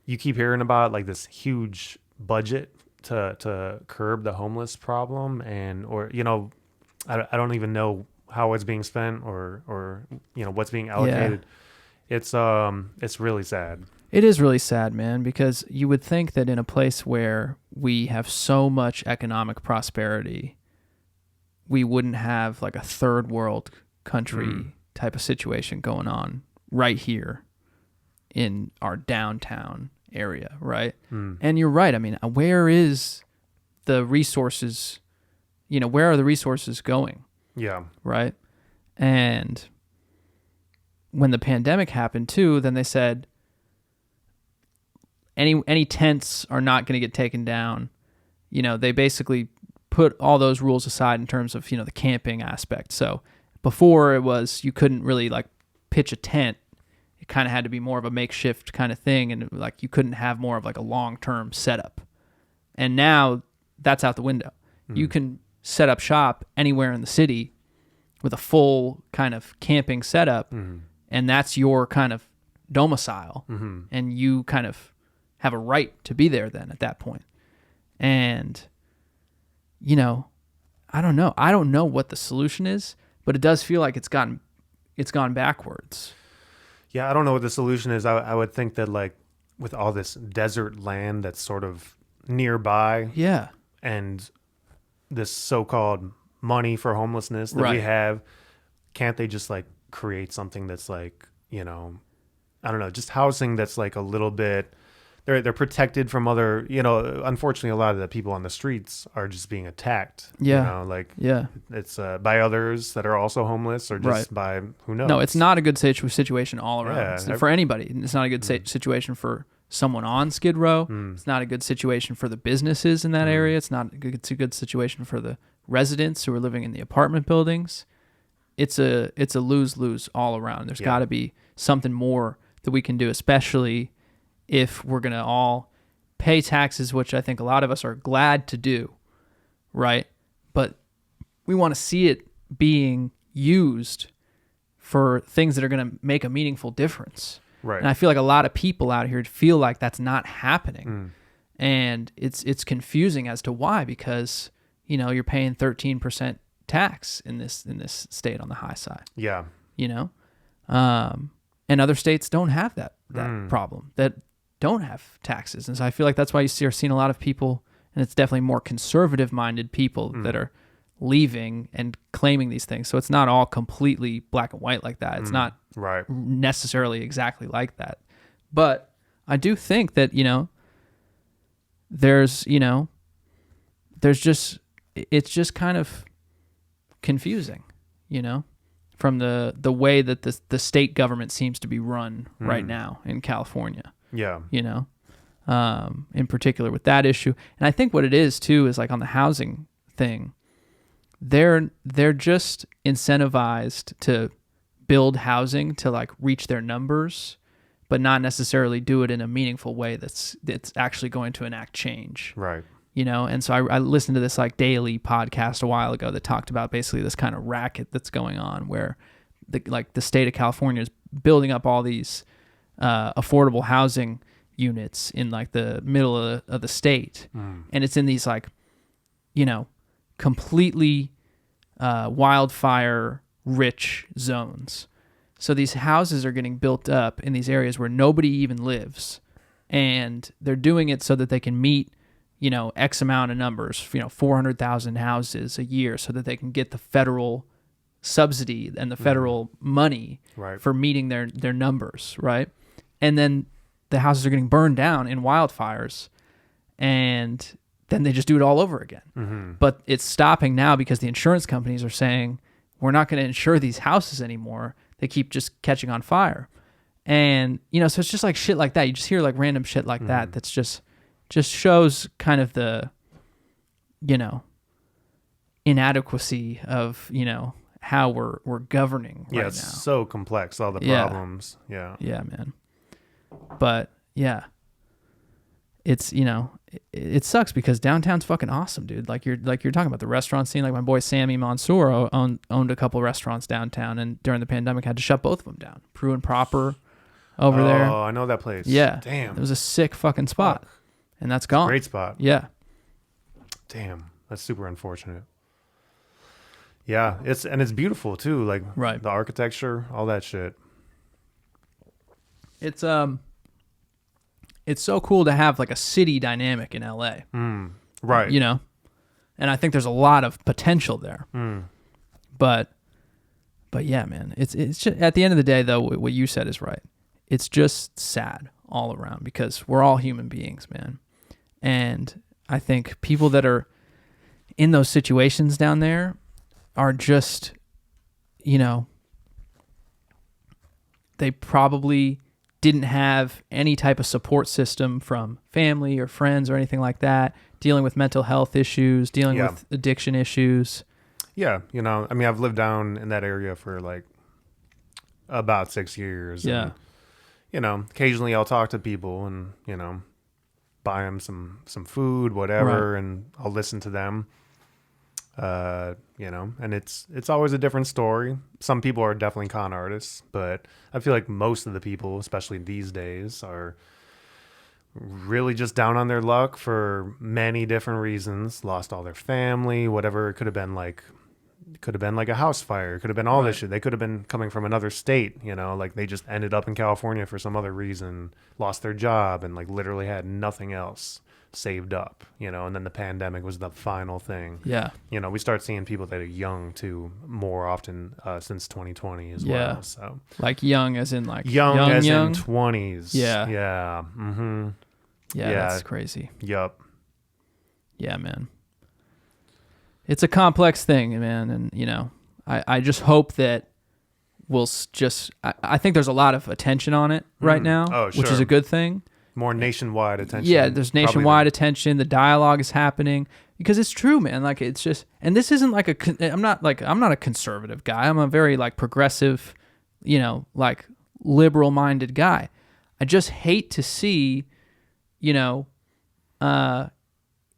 You keep hearing about like this huge budget to curb the homeless problem, I don't even know how it's being spent or what's being allocated. It's really sad. It is really sad, man, because you would think that in a place where we have so much economic prosperity, we wouldn't have like a third world country type of situation going on right here in our downtown area, right? And you're right. I mean, where is the resources, where are the resources going? Yeah. Right? And when the pandemic happened too, then they said any tents are not going to get taken down. They basically put all those rules aside in terms of, the camping aspect. So before it was, you couldn't really like pitch a tent. It kind of had to be more of a makeshift kind of thing. And like, you couldn't have more of like a long-term setup. And now that's out the window. You can set up shop anywhere in the city with a full kind of camping setup. And that's your kind of domicile. And you kind of have a right to be there then at that point. And, I don't know. I don't know what the solution is, but it does feel like it's gone backwards. Yeah, I don't know what the solution is. I would think that like with all this desert land that's sort of nearby. Yeah. And this so-called money for homelessness that we have, can't they just like create something that's like, I don't know, just housing that's like a little bit, they're protected from other, unfortunately a lot of the people on the streets are just being attacked. It's by others that are also homeless or just by who knows. No, it's not a good situation all around. For anybody. It's not a good situation for someone on Skid Row. It's not a good situation for the businesses in that area. It's a good situation for the residents who are living in the apartment buildings. It's a lose-lose all around. There's got to be something more that we can do, especially if we're going to all pay taxes, which I think a lot of us are glad to do, right? But we want to see it being used for things that are going to make a meaningful difference. Right. And I feel like a lot of people out here feel like that's not happening. And it's confusing as to why, because, you're paying 13% tax in this state on the high side. Yeah. And other states don't have that problem, that don't have taxes. And so I feel like that's why you're seeing a lot of people, and it's definitely more conservative-minded people that are leaving and claiming these things. So it's not all completely black and white like that. It's not necessarily exactly like that. But I do think that, it's just kind of confusing, from the way that the state government seems to be run right now in California. Yeah. In particular with that issue. And I think what it is too is like on the housing thing, they're just incentivized to build housing to like reach their numbers, but not necessarily do it in a meaningful way that's actually going to enact change. Right. And so I listened to this like daily podcast a while ago that talked about basically this kind of racket that's going on where the state of California is building up all these affordable housing units in like the middle of the state. And it's in these like, completely wildfire rich zones. So these houses are getting built up in these areas where nobody even lives. And they're doing it so that they can meet, X amount of numbers, 400,000 houses a year so that they can get the federal subsidy and the federal money for meeting their numbers, right? And then the houses are getting burned down in wildfires, and then they just do it all over again. But it's stopping now because the insurance companies are saying, we're not going to insure these houses anymore. They keep just catching on fire. And, so it's just like shit like that. You just hear like random shit like that that's just shows kind of the, inadequacy of, how we're governing right now. It's so complex, all the problems. Yeah, man. But yeah, it's it sucks because downtown's fucking awesome, dude. Like you're talking about the restaurant scene. Like my boy Sammy Mansour owned a couple restaurants downtown, and during the pandemic had to shut both of them down. Prue and Proper over there. Oh, I know that place. Yeah, damn, it was a sick fucking spot, and that's gone. Great spot. Yeah, damn, that's super unfortunate. Yeah, it's beautiful too. Like the architecture, all that shit. It's so cool to have like a city dynamic in LA. Right. And I think there's a lot of potential there. But yeah, man, it's just, at the end of the day though, what you said is right. It's just sad all around because we're all human beings, man. And I think people that are in those situations down there are just, they probably didn't have any type of support system from family or friends or anything like that, dealing with mental health issues, dealing with addiction issues. Yeah, I've lived down in that area for like about 6 years. Yeah. And, occasionally I'll talk to people and, buy them some food, whatever, and I'll listen to them. And it's always a different story. Some people are definitely con artists, but I feel like most of the people, especially these days, are really just down on their luck for many different reasons. Lost all their family, whatever. It could have been like a house fire. It could have been all this shit. They could have been coming from another state, like they just ended up in California for some other reason, lost their job, and like literally had nothing else saved up, and then the pandemic was the final thing. Yeah. We start seeing people that are young too more often since 2020 as well. So like young as in like young as in 20s. Yeah. Yeah. Mm-hmm. Yeah, that's crazy. Yup. Yeah, man. It's a complex thing, man. And, I just hope that we'll just, I think there's a lot of attention on it right now, which is a good thing. More nationwide attention. Yeah, there's nationwide attention. The dialogue is happening because it's true, man. Like it's just, and this isn't like I'm not a conservative guy. I'm a very like progressive, like liberal-minded guy. I just hate to see, it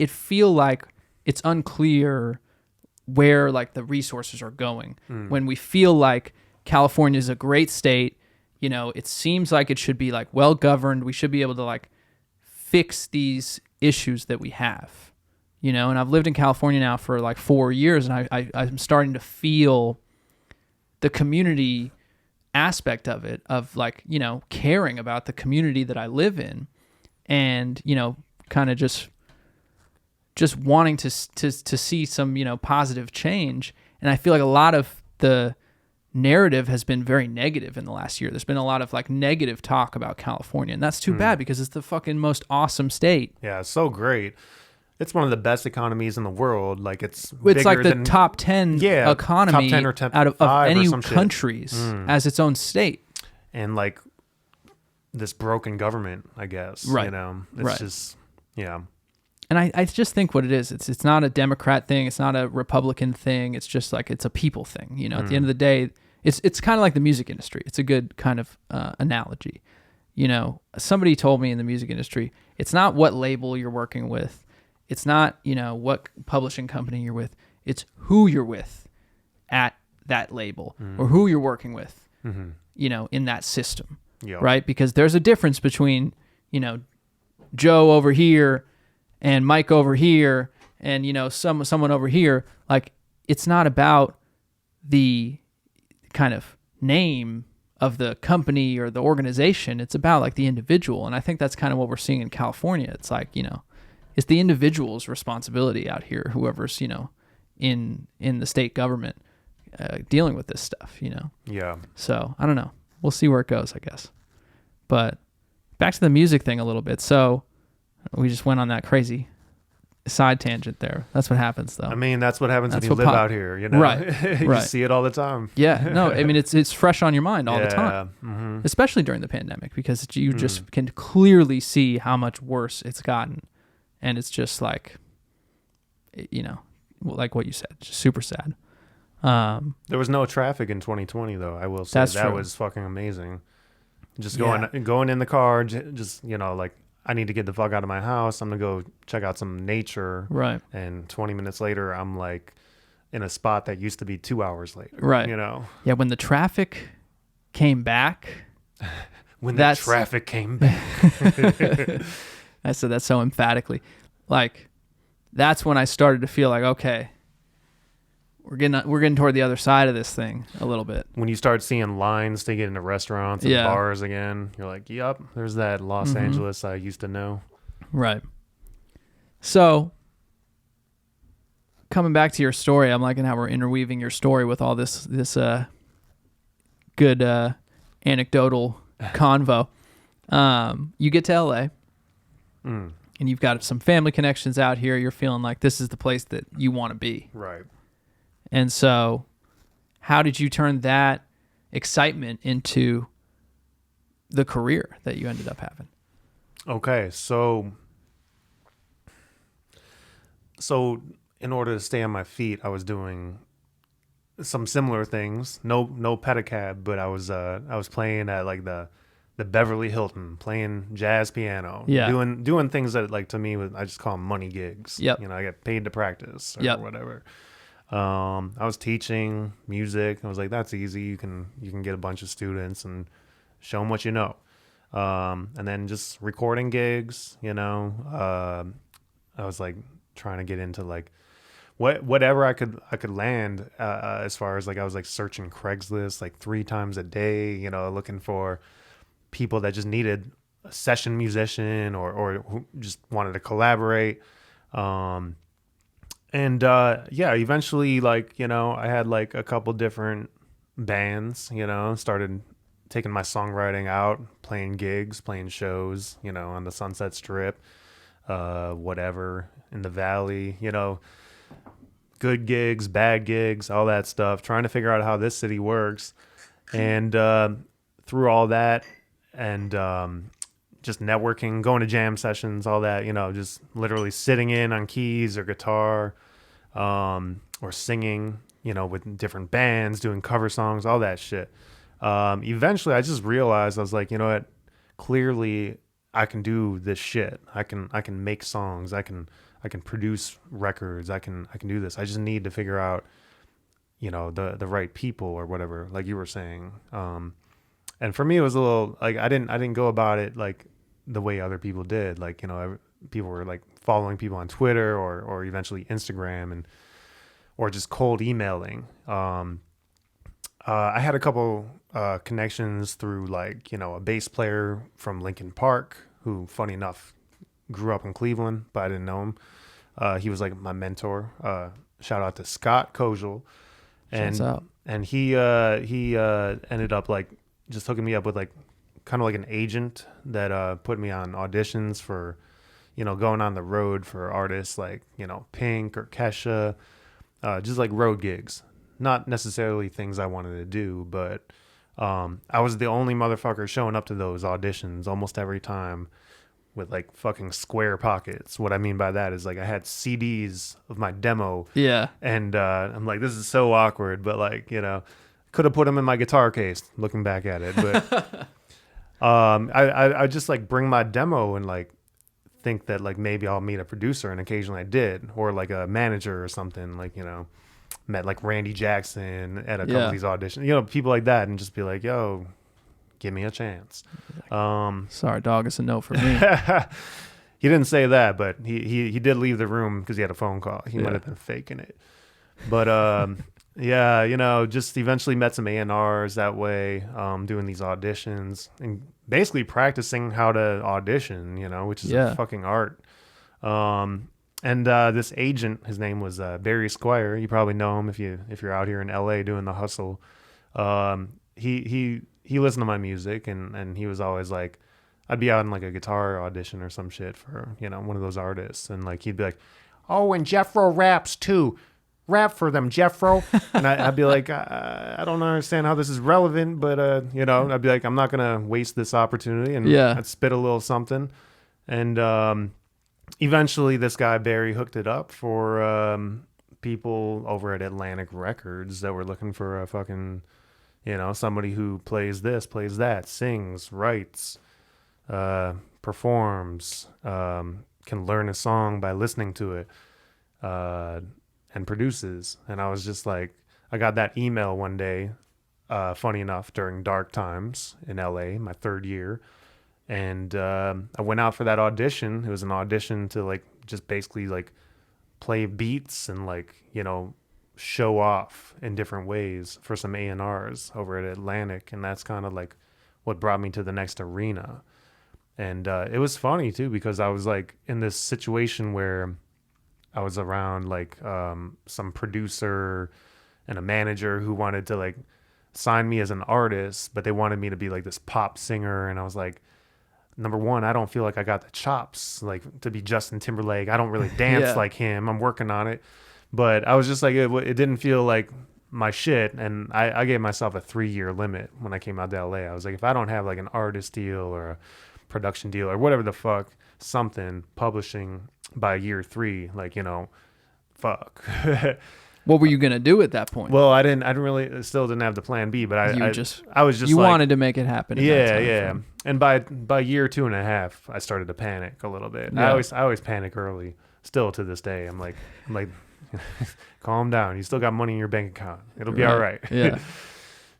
feel like it's unclear where like the resources are going when we feel like California is a great state. It seems like it should be like well governed. We should be able to like fix these issues that we have, and I've lived in California now for like 4 years, and I'm starting to feel the community aspect of it, of like, caring about the community that I live in, and, kind of just wanting to see some, positive change. And I feel like a lot of the narrative has been very negative in the last year. There's been a lot of like negative talk about California, and that's too bad because it's the fucking most awesome state. Yeah, it's so great. It's one of the best economies in the world. Like it's like the top 10 economy top 10 or out of any countries as its own state. And like this broken government, I guess. Right. It's just And I just think what it is, it's not a Democrat thing, it's not a Republican thing, it's just like it's a people thing. At the end of the day, it's kind of like the music industry. It's a good kind of analogy. Somebody told me in the music industry, it's not what label you're working with, it's not what publishing company you're with, it's who you're with at that label or who you're working with, in that system, right? Because there's a difference between Joe over here and Mike over here, and someone over here. Like it's not about the kind of name of the company or the organization. It's about like the individual. And I think that's kind of what we're seeing in California. It's like, it's the individual's responsibility out here, whoever's, in the state government dealing with this stuff, Yeah. So I don't know. We'll see where it goes, I guess. But back to the music thing a little bit. So we just went on that crazy side tangent there. That's what happens, though. I mean, that's what happens when you live out here, Right. You see it all the time. Yeah. No, I mean, it's fresh on your mind all the time, especially during the pandemic, because you just can clearly see how much worse it's gotten. And it's just like, like what you said, just super sad. There was no traffic in 2020, though. I will say that was fucking amazing. Just going in the car, just like, I need to get the fuck out of my house. I'm gonna go check out some nature. Right. And 20 minutes later, I'm like in a spot that used to be 2 hours later. Right. Yeah. When the traffic came back. The traffic came back. I said that so emphatically. Like, that's when I started to feel like, okay, we're getting toward the other side of this thing a little bit. When you start seeing lines to get into restaurants and bars again, you're like, yep, there's that Los Angeles I used to know. Right. So, coming back to your story, I'm liking how we're interweaving your story with all this good anecdotal convo. You get to LA, and you've got some family connections out here. You're feeling like this is the place that you want to be. Right. And so, how did you turn that excitement into the career that you ended up having? Okay, so in order to stay on my feet, I was doing some similar things. No pedicab, but I was playing at like the Beverly Hilton, playing jazz piano. Yeah. Doing things that, like, to me, I just call them money gigs. Yep. I get paid to practice or whatever. I was teaching music. I was like, that's easy. You can get a bunch of students and show them what you know. And then just recording gigs, I was like trying to get into like whatever I could land, as far as like, I was like searching Craigslist like 3 times a day, looking for people that just needed a session musician or who just wanted to collaborate. Eventually, like, I had like a couple different bands, started taking my songwriting out, playing gigs, playing shows, on the Sunset Strip, whatever, in the Valley, good gigs, bad gigs, all that stuff, trying to figure out how this city works. And through all that and just networking, going to jam sessions, all that, just literally sitting in on keys or guitar, or singing, with different bands, doing cover songs, all that shit. Eventually I just realized, I was like, what, clearly I can do this shit. I can make songs. I can produce records. I can do this. I just need to figure out, the right people or whatever, like you were saying. And for me, it was a little like, I didn't go about it like the way other people did. Like, people were like following people on Twitter or eventually Instagram or just cold emailing. I had a couple connections through like, a bass player from Linkin Park who, funny enough, grew up in Cleveland, but I didn't know him. He was like my mentor. Shout out to Scott Kojal. And he ended up like just hooking me up with like kind of like an agent that put me on auditions for, going on the road for artists like, Pink or Kesha, just like road gigs. Not necessarily things I wanted to do, but I was the only motherfucker showing up to those auditions almost every time with like fucking square pockets. What I mean by that is like I had CDs of my demo. Yeah. And I'm like, this is so awkward, but like, could have put them in my guitar case looking back at it. But I just like bring my demo and like think that like maybe I'll meet a producer, and occasionally I did, or like a manager or something, like, met like Randy Jackson at a couple of these auditions, people like that, and just be like, yo, give me a chance. Sorry, dog, it's a no for me. He didn't say that, but he did leave the room because he had a phone call. He might have been faking it. But Yeah, just eventually met some A&Rs that way, doing these auditions and basically practicing how to audition, which is a fucking art. And this agent, his name was Barry Squire. You probably know him if you're out here in LA doing the hustle. He listened to my music, and he was always like, I'd be out in like a guitar audition or some shit for one of those artists, and like he'd be like, oh, and Geoffro raps too. Rap for them, Geoffro. And I'd be like, I don't understand how this is relevant, but I'd be like, I'm not gonna waste this opportunity, and I'd spit a little something, and eventually this guy Barry hooked it up for people over at Atlantic Records that were looking for a fucking somebody who plays this, plays that, sings, writes, performs, can learn a song by listening to it, and produces. And I was just like, I got that email one day, funny enough, during dark times in LA, my third year. And I went out for that audition. It was an audition to like just basically like play beats and like, show off in different ways for some A&Rs over at Atlantic. And that's kind of like what brought me to the next arena. And it was funny too, because I was like in this situation where I was around like some producer and a manager who wanted to like sign me as an artist, but they wanted me to be like this pop singer. And I was like, number one, I don't feel like I got the chops like to be Justin Timberlake. I don't really dance like him. I'm working on it. But I was just like, it didn't feel like my shit. And I gave myself a 3-year limit when I came out to LA. I was like, if I don't have like an artist deal or a production deal or whatever the fuck, something publishing by year 3, like, fuck. What were you going to do at that point? Well, I still didn't have the plan B, but I was just you like, wanted to make it happen. Yeah. And by year 2.5, I started to panic a little bit. Yeah. I always panic early. Still to this day, I'm like, calm down. You still got money in your bank account. It'll be all right. Yeah.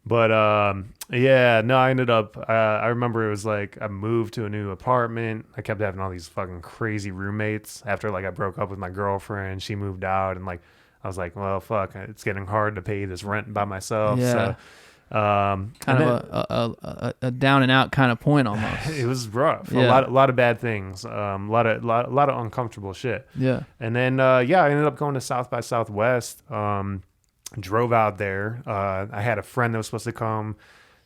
But I ended up. I remember it was like I moved to a new apartment. I kept having all these fucking crazy roommates. After like I broke up with my girlfriend, she moved out, and like I was like, well, fuck, it's getting hard to pay this rent by myself. Yeah. So, kind of a down and out kind of point almost. It was rough. Yeah. A lot of bad things. A lot of uncomfortable shit. Yeah. And then I ended up going to South by Southwest. Drove out there. I had a friend that was supposed to come,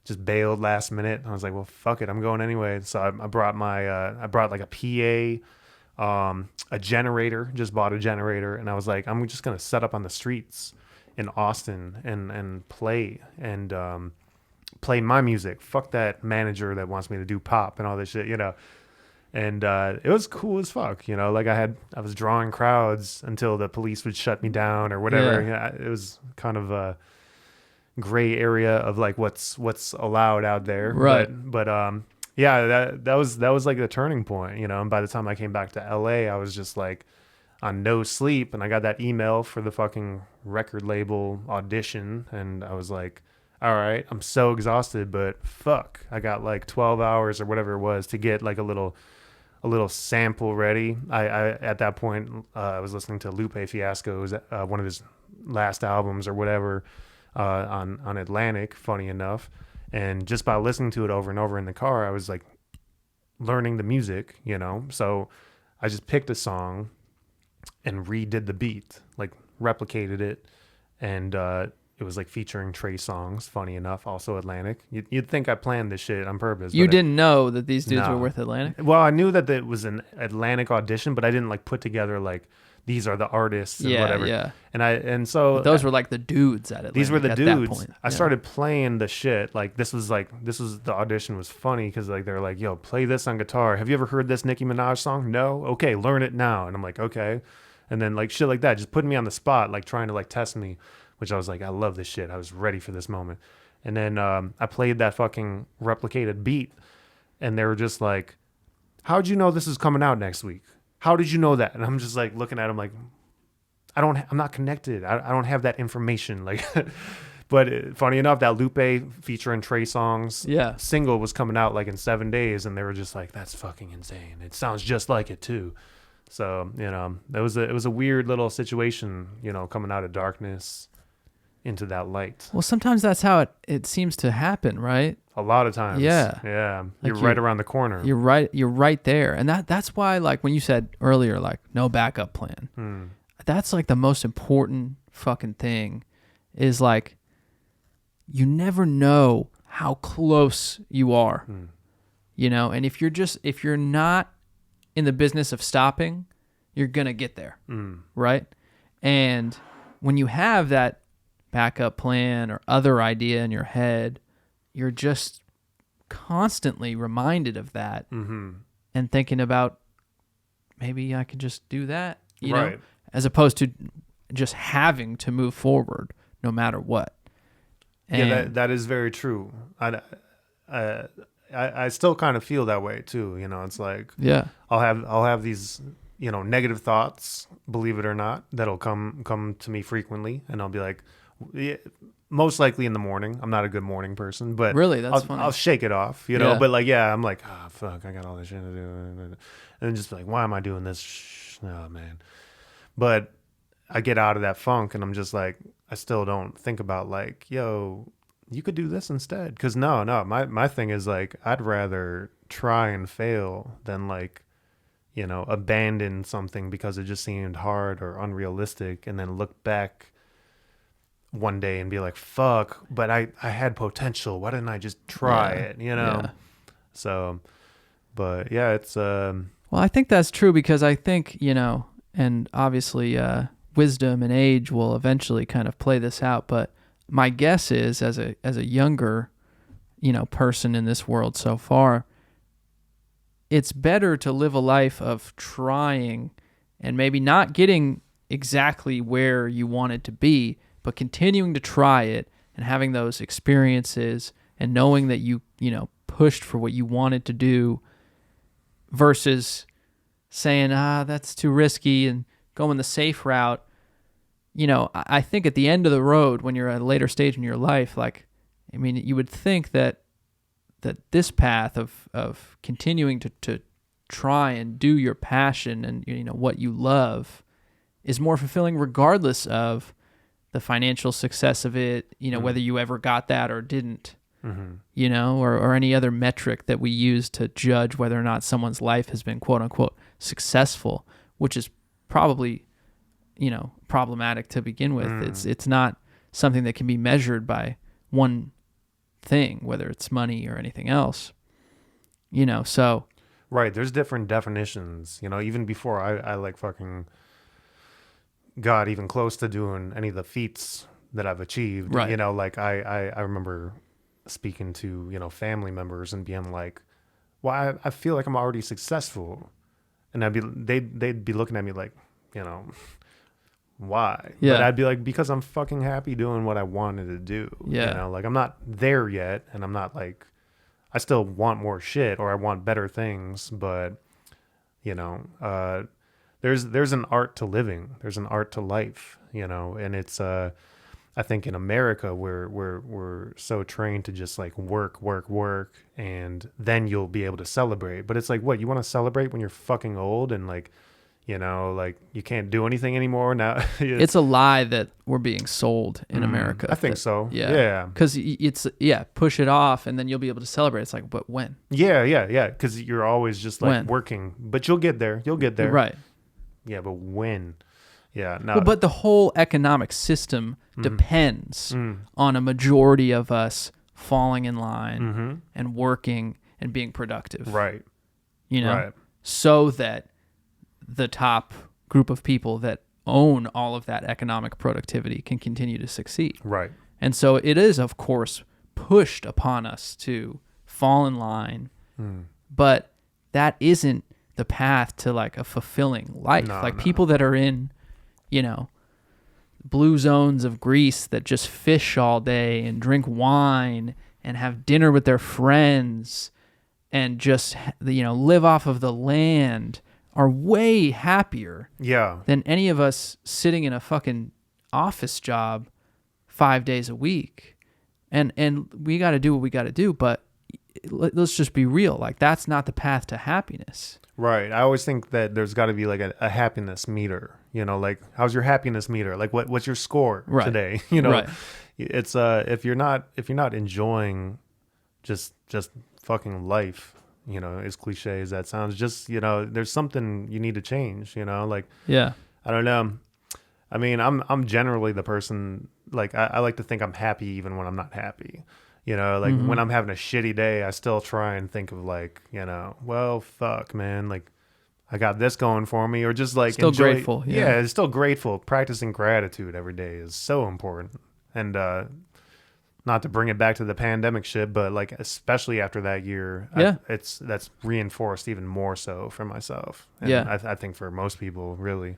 just bailed last minute. I was like, well, fuck it, I'm going anyway. So I brought like a PA, a generator, just bought a generator. And I was like, I'm just going to set up on the streets in Austin and play my music. Fuck that manager that wants me to do pop and all this shit, And it was cool as fuck, like I was drawing crowds until the police would shut me down or whatever. Yeah. It was kind of a gray area of like what's allowed out there. Right. But that was like the turning point, and by the time I came back to LA, I was just like on no sleep, and I got that email for the fucking record label audition, and I was like, all right, I'm so exhausted, but fuck, I got like 12 hours or whatever it was to get like a little sample ready. I at that point I was listening to Lupe Fiasco's one of his last albums or whatever on Atlantic, funny enough, and just by listening to it over and over in the car, I was like learning the music, so I just picked a song and redid the beat, like replicated it, and it was like featuring Trey songs, funny enough, also Atlantic. You'd think I planned this shit on purpose. You didn't know that these dudes were with Atlantic? Well, I knew that it was an Atlantic audition, but I didn't like put together like these are the artists and whatever. Yeah. And so but those were like the dudes at Atlantic. These were the at dudes. That point. I started playing the shit. Like this was the audition was funny because like they're like, yo, play this on guitar. Have you ever heard this Nicki Minaj song? No? Okay, learn it now. And I'm like, okay. And then like shit like that, just putting me on the spot, like trying to like test me, which I was like, I love this shit. I was ready for this moment. And then I played that fucking replicated beat, and they were just like, how'd you know this is coming out next week? How did you know that? And I'm just like looking at them like, I'm not connected. I don't have that information. Like, but funny enough, that Lupe featuring Trey songs single was coming out like in 7 days, and they were just like, that's fucking insane. It sounds just like it too. So, it was a weird little situation, coming out of darkness into that light. Well, sometimes that's how it seems to happen, right? A lot of times. Yeah. Yeah. Like You're right around the corner. You're right there. And that's why, like, when you said earlier, like, no backup plan, that's like the most important fucking thing is like, you never know how close you are, you know? And if you're not in the business of stopping, you're going to get there. Right. And when you have that backup plan or other idea in your head, you're just constantly reminded of that and thinking about maybe I could just do that, you know, as opposed to just having to move forward no matter what. And yeah, that is very true. I still kind of feel that way too. You know, it's like, yeah, I'll have these, you know, negative thoughts, believe it or not, that'll come to me frequently, and I'll be like, yeah, most likely in the morning. I'm not a good morning person, but really, that's funny. I'll shake it off, you know. But like, yeah, I'm like, oh fuck, I got all this shit to do, and just like, why am I doing this? Oh man. But I get out of that funk, and I'm just like, I still don't think about like, yo, you could do this instead. Because no, my thing is like, I'd rather try and fail than like, you know, abandon something because it just seemed hard or unrealistic, and then look back one day and be like, fuck, but I had potential. Why didn't I just try it, you know? Yeah. So, but yeah, it's... Well, I think that's true because I think, you know, and obviously wisdom and age will eventually kind of play this out, but my guess is as a younger, you know, person in this world so far, it's better to live a life of trying and maybe not getting exactly where you wanted to be, but continuing to try it and having those experiences and knowing that you know, pushed for what you wanted to do versus saying, that's too risky and going the safe route. You know, I think at the end of the road, when you're at a later stage in your life, like, I mean, you would think that this path of continuing to try and do your passion and, you know, what you love is more fulfilling regardless of the financial success of it, you know, whether you ever got that or didn't, you know, or any other metric that we use to judge whether or not someone's life has been quote unquote successful, which is probably, you know, problematic to begin with. It's not something that can be measured by one thing, whether it's money or anything else, you know, so. Right. There's different definitions, you know, even before I like fucking got even close to doing any of the feats that I've achieved. Right. You know, like I remember speaking to, you know, family members and being like, well, I feel like I'm already successful. And they'd be looking at me like, you know, why? Yeah. But I'd be like, because I'm fucking happy doing what I wanted to do. Yeah. You know, like I'm not there yet, and I'm not like, I still want more shit or I want better things, but you know, there's an art to living. There's an art to life, you know, and it's I think in America we're so trained to just like work, and then you'll be able to celebrate. But it's like, what, you want to celebrate when you're fucking old and like, you know, like you can't do anything anymore now? It's a lie that we're being sold in America. I think that, so. Yeah. Yeah. Because it's, push it off and then you'll be able to celebrate. It's like, but when? Yeah. Because you're always just like working, but you'll get there. Right. Yeah, but when? Yeah. No. Well, but the whole economic system depends on a majority of us falling in line and working and being productive. Right. You know, right. So that the top group of people that own all of that economic productivity can continue to succeed. Right. And so it is, of course, pushed upon us to fall in line, but that isn't the path to like a fulfilling life. People that are in, you know, blue zones of Greece that just fish all day and drink wine and have dinner with their friends and just, you know, live off of the land are way happier than any of us sitting in a fucking office job 5 days a week. And we got to do what we got to do, but let's just be real. Like, that's not the path to happiness. Right. I always think that there's got to be like a happiness meter, like how's your happiness meter? Like what's your score today? Right. It's if you're not enjoying just fucking life, as cliche as that sounds, just, there's something you need to change, like, yeah, I don't know. I mean, I'm generally the person, like, I like to think I'm happy even when I'm not happy. Like when I'm having a shitty day, I still try and think of like, well, fuck, man, like I got this going for me, or just like still grateful. Yeah, it's still grateful. Practicing gratitude every day is so important. And not to bring it back to the pandemic shit, but like especially after that year, that's reinforced even more so for myself. And I think for most people, really.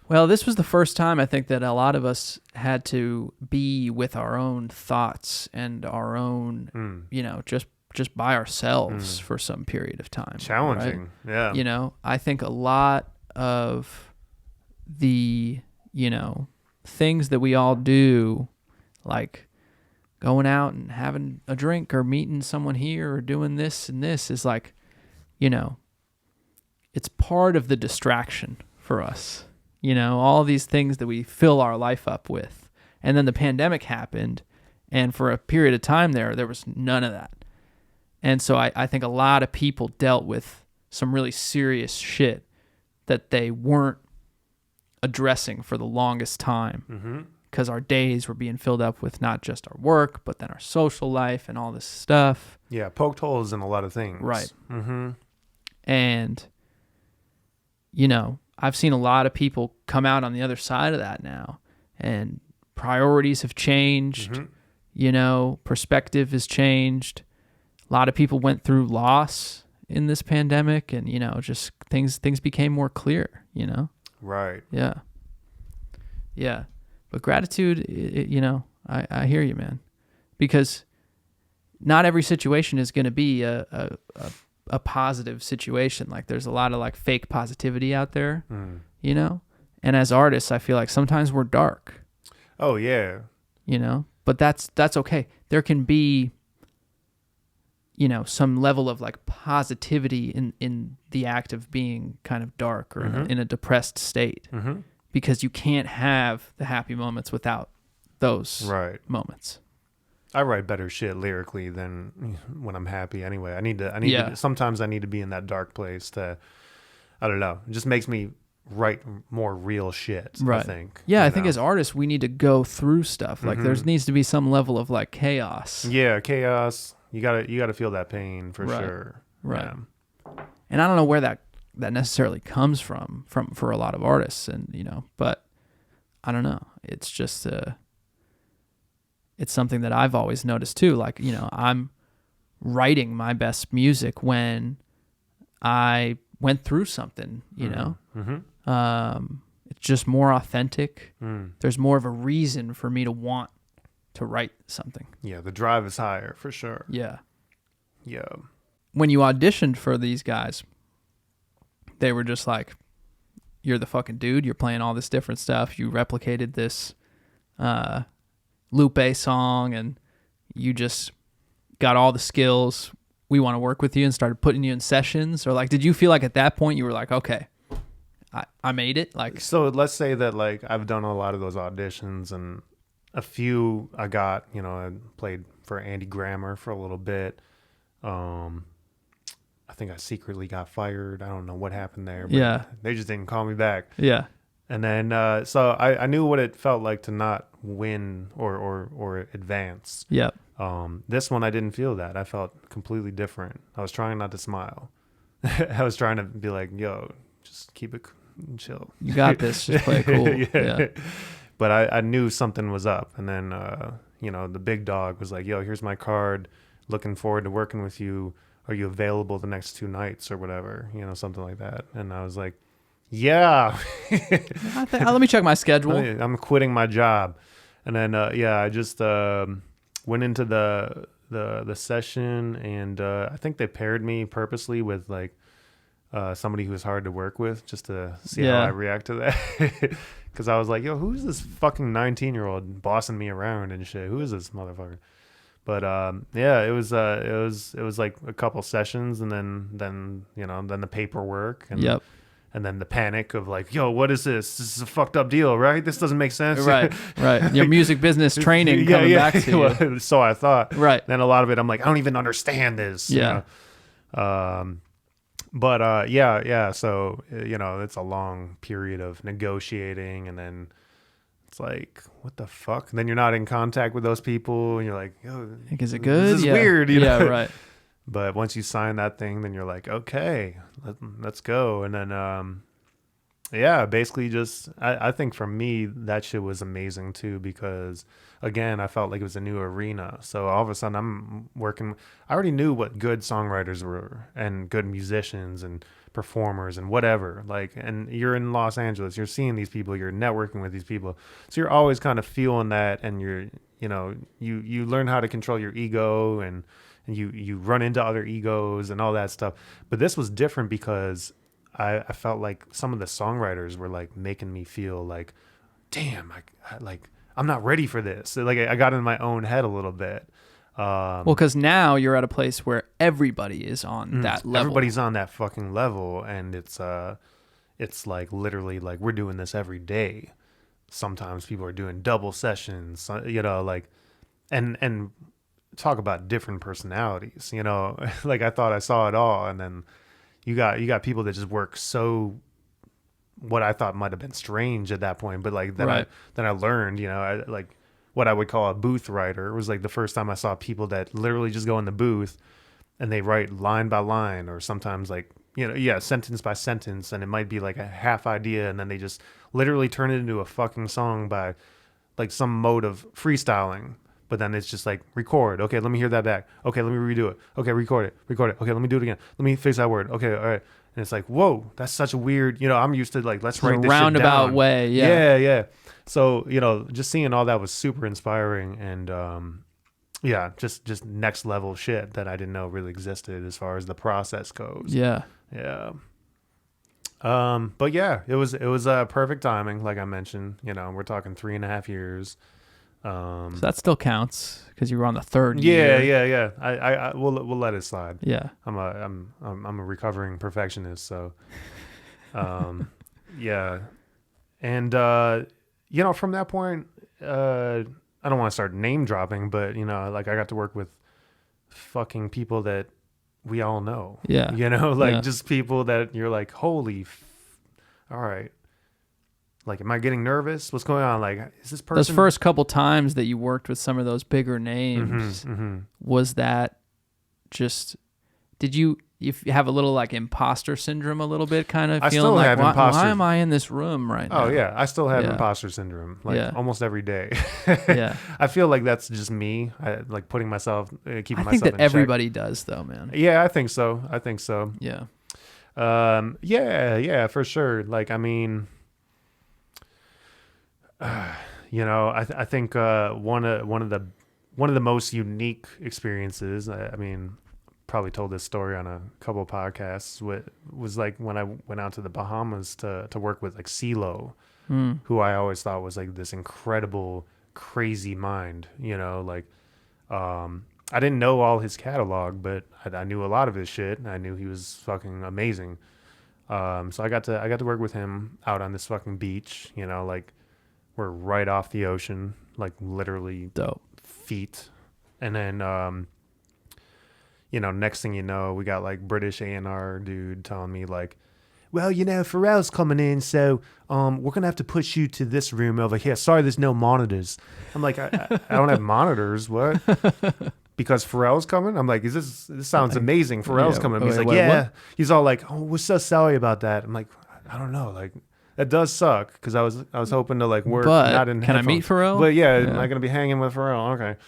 Well, this was the first time I think that a lot of us had to be with our own thoughts and our own, just by ourselves for some period of time. Challenging, right? Yeah. I think a lot of the, things that we all do, like going out and having a drink or meeting someone here or doing this and this is like, it's part of the distraction for us. All these things that we fill our life up with. And then the pandemic happened, and for a period of time there was none of that. And so I think a lot of people dealt with some really serious shit that they weren't addressing for the longest time, because our days were being filled up with not just our work, but then our social life and all this stuff. Yeah, poked holes in a lot of things. Right. And, I've seen a lot of people come out on the other side of that now, and priorities have changed, perspective has changed. A lot of people went through loss in this pandemic, and, just things became more clear, Right. Yeah. Yeah. But gratitude, I hear you, man, because not every situation is going to be a positive situation. Like there's a lot of like fake positivity out there, and as artists, I feel like sometimes we're dark. Oh yeah. But that's okay. There can be, some level of like positivity in the act of being kind of dark or in a depressed state, because you can't have the happy moments without those moments. I write better shit lyrically than when I'm happy anyway. I need to, sometimes I need to be in that dark place to, I don't know, it just makes me write more real shit, I think. Yeah, I think as artists, we need to go through stuff. Like there needs to be some level of like chaos. Yeah, chaos. You gotta feel that pain for sure. Right. Yeah. And I don't know where that necessarily comes from for a lot of artists, and but I don't know. It's just it's something that I've always noticed too. Like, I'm writing my best music when I went through something, it's just more authentic. There's more of a reason for me to want to write something. Yeah. The drive is higher for sure. Yeah. Yeah. When you auditioned for these guys, they were just like, you're the fucking dude. You're playing all this different stuff. You replicated this, Lupe song, and you just got all the skills. We want to work with you, and started putting you in sessions? Or like, did you feel like at that point you were like, okay, I made it? Like, so let's say that like I've done a lot of those auditions, and a few I got, I played for Andy Grammer for a little bit. I think I secretly got fired. I don't know what happened there, but they just didn't call me back. Yeah. And then, so I knew what it felt like to not win or advance. Yep. This one, I didn't feel that. I felt completely different. I was trying not to smile. I was trying to be like, yo, just keep it chill. You got this. Just play it cool. Yeah. But I knew something was up. And then, the big dog was like, yo, here's my card. Looking forward to working with you. Are you available the next 2 nights or whatever? Something like that. And I was like, yeah. Let me check my schedule. I'm quitting my job. And then, I just went into the session, and I think they paired me purposely with like somebody who was hard to work with, just to see how I react to that. Because I was like, yo, who's this fucking 19-year-old bossing me around and shit? Who is this motherfucker? But yeah, it was like a couple sessions, and then then the paperwork, and Yep. and then the panic of like, yo, what is this? This is a fucked up deal, right? This doesn't make sense. Right. Your music business training coming back to you. Well, so I thought. Right. Then a lot of it, I'm like, I don't even understand this. Yeah. But yeah. So it's a long period of negotiating, and then it's like, what the fuck? And then you're not in contact with those people, and you're like, yo, is it good? This is weird. Yeah, right. But once you sign that thing, then you're like, okay, let's go. And then, yeah, basically just, I think for me, that shit was amazing too, because again, I felt like it was a new arena. So all of a sudden I'm working, I already knew what good songwriters were and good musicians and performers and whatever, like, and you're in Los Angeles, you're seeing these people, you're networking with these people. So you're always kind of feeling that, and you learn how to control your ego, and you run into other egos and all that stuff. But this was different because I felt like some of the songwriters were like making me feel like, damn, I'm not ready for this. So, like, I got in my own head a little bit. Well, because now you're at a place where everybody is on that level. Everybody's on that fucking level, and it's like literally like we're doing this every day. Sometimes people are doing double sessions, like, and talk about different personalities, like I thought I saw it all, and then you got people that just work so, what I thought might have been strange at that point, but like then right. I learned, I like what I would call a booth writer. It was like the first time I saw people that literally just go in the booth and they write line by line, or sometimes like sentence by sentence, and it might be like a half idea, and then they just literally turn it into a fucking song by like some mode of freestyling. But then it's just like, record. Okay, let me hear that back. Okay, let me redo it. Okay, record it. Okay, let me do it again. Let me fix that word. Okay, all right. And it's like, whoa, that's such a weird, I'm used to like, let's write this shit down. Roundabout way, yeah. Yeah. So, just seeing all that was super inspiring, and yeah, just next level shit that I didn't know really existed as far as the process goes. Yeah. Yeah. But yeah, it was perfect timing, like I mentioned. We're talking 3.5 years. So that still counts because you were on the third year. Yeah. We'll let it slide. Yeah. I'm a recovering perfectionist, so yeah. And from that point, I don't want to start name dropping, but like I got to work with fucking people that we all know. Yeah. Just people that you're like, holy all right. Like, am I getting nervous? What's going on? Like, is this person? Those first couple times that you worked with some of those bigger names, was that just, did you have a little like imposter syndrome a little bit, kind of feeling like, why am I in this room right now? Oh, yeah. I still have imposter syndrome, like almost every day. Yeah. I feel like that's just me, like putting myself, keeping myself in check. I think that everybody does, though, man. Yeah, I think so. Yeah. Yeah, for sure. Like, I mean... I think one of the most unique experiences. I mean, probably told this story on a couple of podcasts. Was like when I went out to the Bahamas to work with like Ceelo, who I always thought was like this incredible, crazy mind. I didn't know all his catalog, but I knew a lot of his shit, and I knew he was fucking amazing. So I got to work with him out on this fucking beach. Like. We're right off the ocean, like literally dope feet. And then, next thing you know, we got like British A&R dude telling me like, well, Pharrell's coming in, so we're going to have to push you to this room over here. Sorry, there's no monitors. I'm like, I don't have monitors. What? Because Pharrell's coming? I'm like, this sounds amazing. Pharrell's coming. He's like, what? He's all like, oh, we're so sorry about that. I'm like, I don't know. Like, that does suck, because I was hoping to like work not in can headphones. I meet Pharrell? But yeah, am I gonna be hanging with Pharrell? Okay.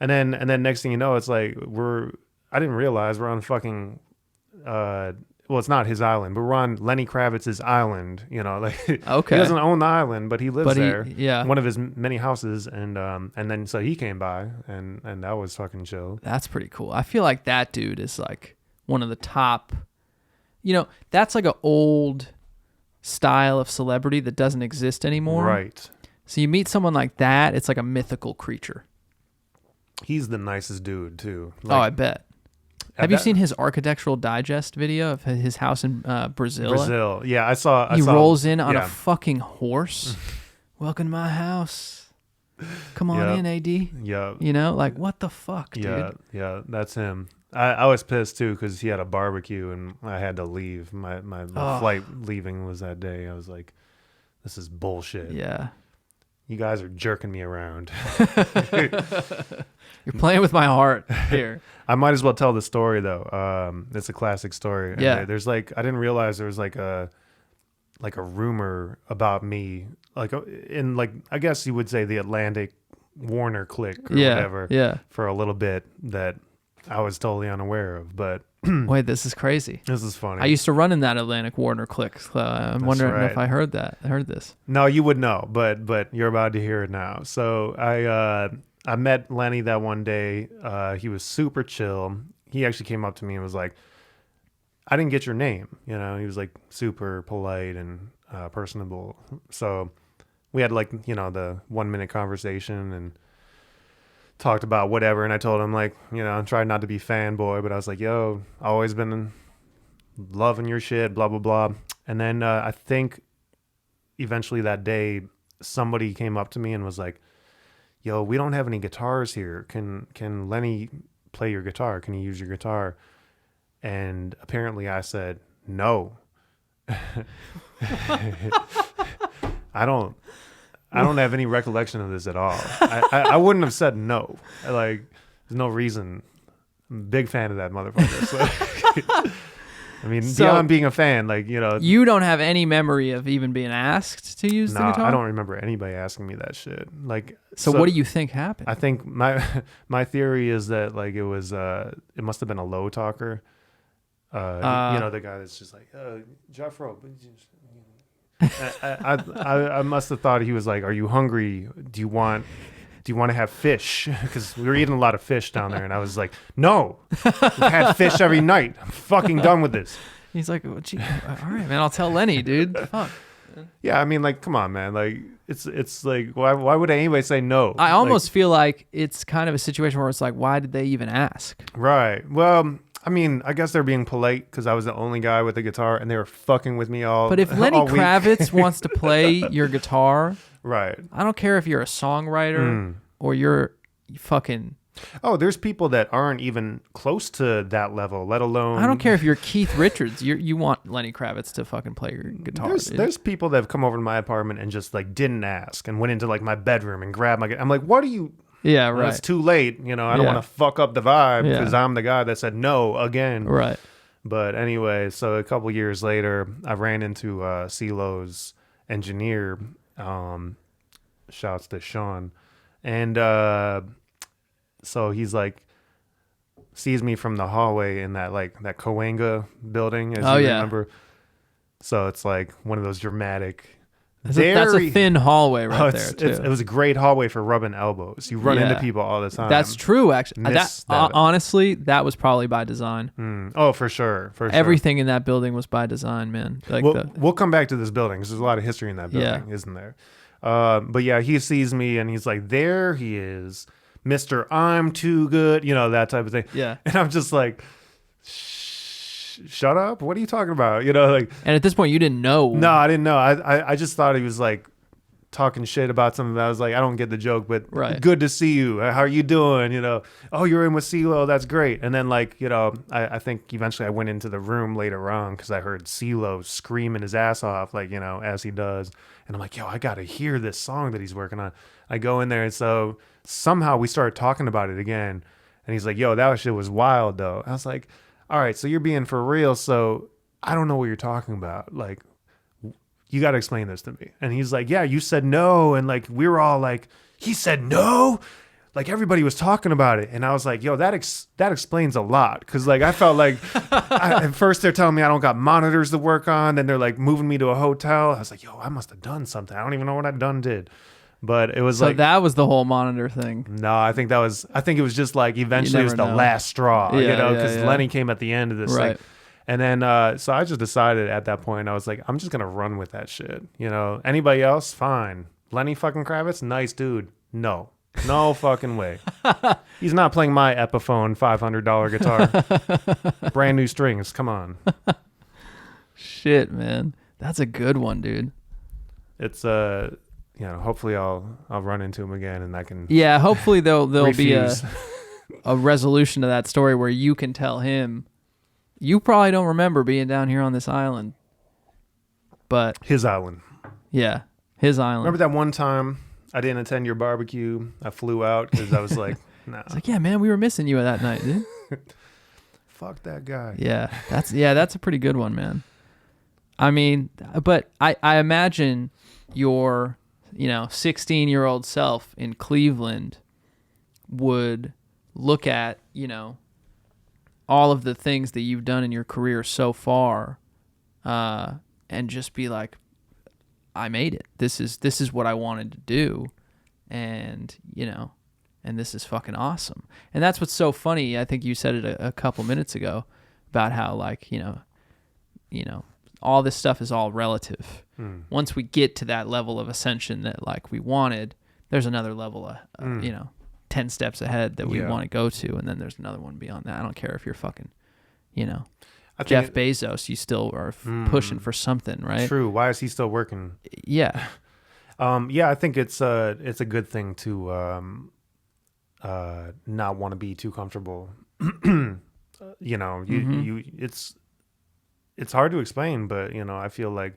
And then next thing you know, it's like I didn't realize we're on fucking well, it's not his island, but we're on Lenny Kravitz's island, like okay. He doesn't own the island, but he lives there. Yeah. One of his many houses, and then so he came by, and that was fucking chill. That's pretty cool. I feel like that dude is like one of the top, that's like an old style of celebrity that doesn't exist anymore. Right. So you meet someone like that, it's like a mythical creature. He's the nicest dude too. Oh, I bet. Have you seen his Architectural Digest video of his house in Brazil? Brazil, yeah, I saw. He rolls in on a fucking horse. Welcome to my house. Come on in, AD. Yeah. You know, like, what the fuck, dude? Yeah, that's him. I was pissed too because he had a barbecue and I had to leave. My flight leaving was that day. I was like, this is bullshit. Yeah. You guys are jerking me around. You're playing with my heart here. I might as well tell the story though. It's a classic story. Yeah. And there's like, I didn't realize there was like a rumor about me, like in like, I guess you would say the Atlantic Warner clique or whatever. Yeah. For a little bit that I was totally unaware of, but wait, this is crazy. This is funny. I used to run in that Atlantic Warner clique. I'm wondering if I heard this. No, you would know, but you're about to hear it now. So I met Lenny that one day. He was super chill. He actually came up to me and was like, I didn't get your name. You know, he was like super polite and personable. So we had like, you know, the 1 minute conversation and talked about whatever. And I told him like, you know, I tried not to be fanboy, but I was like, yo, always been loving your shit, blah, blah, blah. And then I think eventually that day, somebody came up to me and was like, yo, we don't have any guitars here. Can Lenny play your guitar? Can he use your guitar? And apparently I said, no. I don't have any recollection of this at all. I wouldn't have said no. Like, there's no reason. I'm a big fan of that motherfucker. So, I mean, beyond being a fan, like, you know. You don't have any memory of even being asked to use the guitar? I don't remember anybody asking me that shit. Like, so what do you think happened? I think my theory is that, like, it must have been a low talker. You know, the guy that's just like, Geoffro. I must have thought he was like, are you hungry? Do you want to have fish? Because we were eating a lot of fish down there. And I was like, no, we've had fish every night. I'm fucking done with this. He's like, well, gee, all right, man, I'll tell Lenny, dude. Fuck. Yeah, I mean, like, come on, man. Like, it's like, why would anybody say no? I almost feel like it's kind of a situation where it's like, why did they even ask? Right. Well, I mean, I guess they're being polite because I was the only guy with a guitar and they were fucking with me all. But if Lenny Kravitz wants to play your guitar, right? I don't care if you're a songwriter or you're fucking. Oh, there's people that aren't even close to that level, let alone. I don't care if you're Keith Richards. You want Lenny Kravitz to fucking play your guitar. There's people that have come over to my apartment and just like didn't ask and went into like my bedroom and grabbed my. I'm like, what are you? Yeah, right. Well, it's too late. You know, I don't want to fuck up the vibe because I'm the guy that said no again. Right. But anyway, so a couple years later, I ran into Ceelo's engineer. Shouts to Sean. And so he's like, sees me from the hallway in that Coanga building, as you remember. So it's like one of those dramatic. That's a thin hallway there, too. It was a great hallway for rubbing elbows. You run into people all the time. That's true, actually. Honestly, that was probably by design. Oh, for sure. Everything in that building was by design, man. Like we'll come back to this building because there's a lot of history in that building, isn't there? But yeah, he sees me and he's like, there he is, Mr. I'm too good, you know, that type of thing. Yeah. And I'm just like, shut up, what are you talking about, you know, like. And at this point you didn't know. No, I didn't know. I just thought he was like talking shit about something that I was like, I don't get the joke, but good to see you, how are you doing, you know. Oh, you're in with Ceelo, that's great. And then, like, you know, I think eventually I went into the room later on because I heard Ceelo screaming his ass off, like, you know, as he does. And I'm like, yo, I gotta hear this song that he's working on. I go in there and so somehow we started talking about it again. And he's like, yo, that shit was wild though. I was like, all right, so you're being for real, so I don't know what you're talking about. Like, you got to explain this to me. And he's like, yeah, you said no. And like, we were all like, he said no? Like, everybody was talking about it. And I was like, yo, that explains a lot. Because like, I felt like, at first they're telling me I don't got monitors to work on. Then they're like moving me to a hotel. I was like, yo, I must have done something. I don't even know what I did. But it was so that was the whole monitor thing. No, I think it was just like eventually it was the last straw, you know, because Lenny came at the end of this thing. And then, so I just decided at that point, I was like, I'm just going to run with that shit. You know, anybody else? Fine. Lenny fucking Kravitz? Nice dude. No. No fucking way. He's not playing my Epiphone $500 guitar. Brand new strings. Come on. Shit, man. That's a good one, dude. It's hopefully I'll run into him again and I can. Yeah, hopefully there'll be refuse. a resolution to that story where you can tell him you probably don't remember being down here on this island. But his island. Yeah, his island. Remember that one time I didn't attend your barbecue? I flew out because I was like, nah. It's like, yeah, man, we were missing you that night, dude. Fuck that guy. Yeah, that's a pretty good one, man. I mean, but I imagine your 16-year-old self in Cleveland would look at all of the things that you've done in your career so far, and just be like, I made it. This is what I wanted to do, and and this is fucking awesome. And that's what's so funny. I think you said it a couple minutes ago about how all this stuff is all relative. Once we get to that level of ascension that we wanted, there's another level of 10 steps ahead that we want to go to, and then there's another one beyond that. I don't care if you're fucking Jeff Bezos, you still are pushing for something, right? True. Why is he still working? Yeah. I think it's a good thing to not want to be too comfortable. It's hard to explain, but I feel like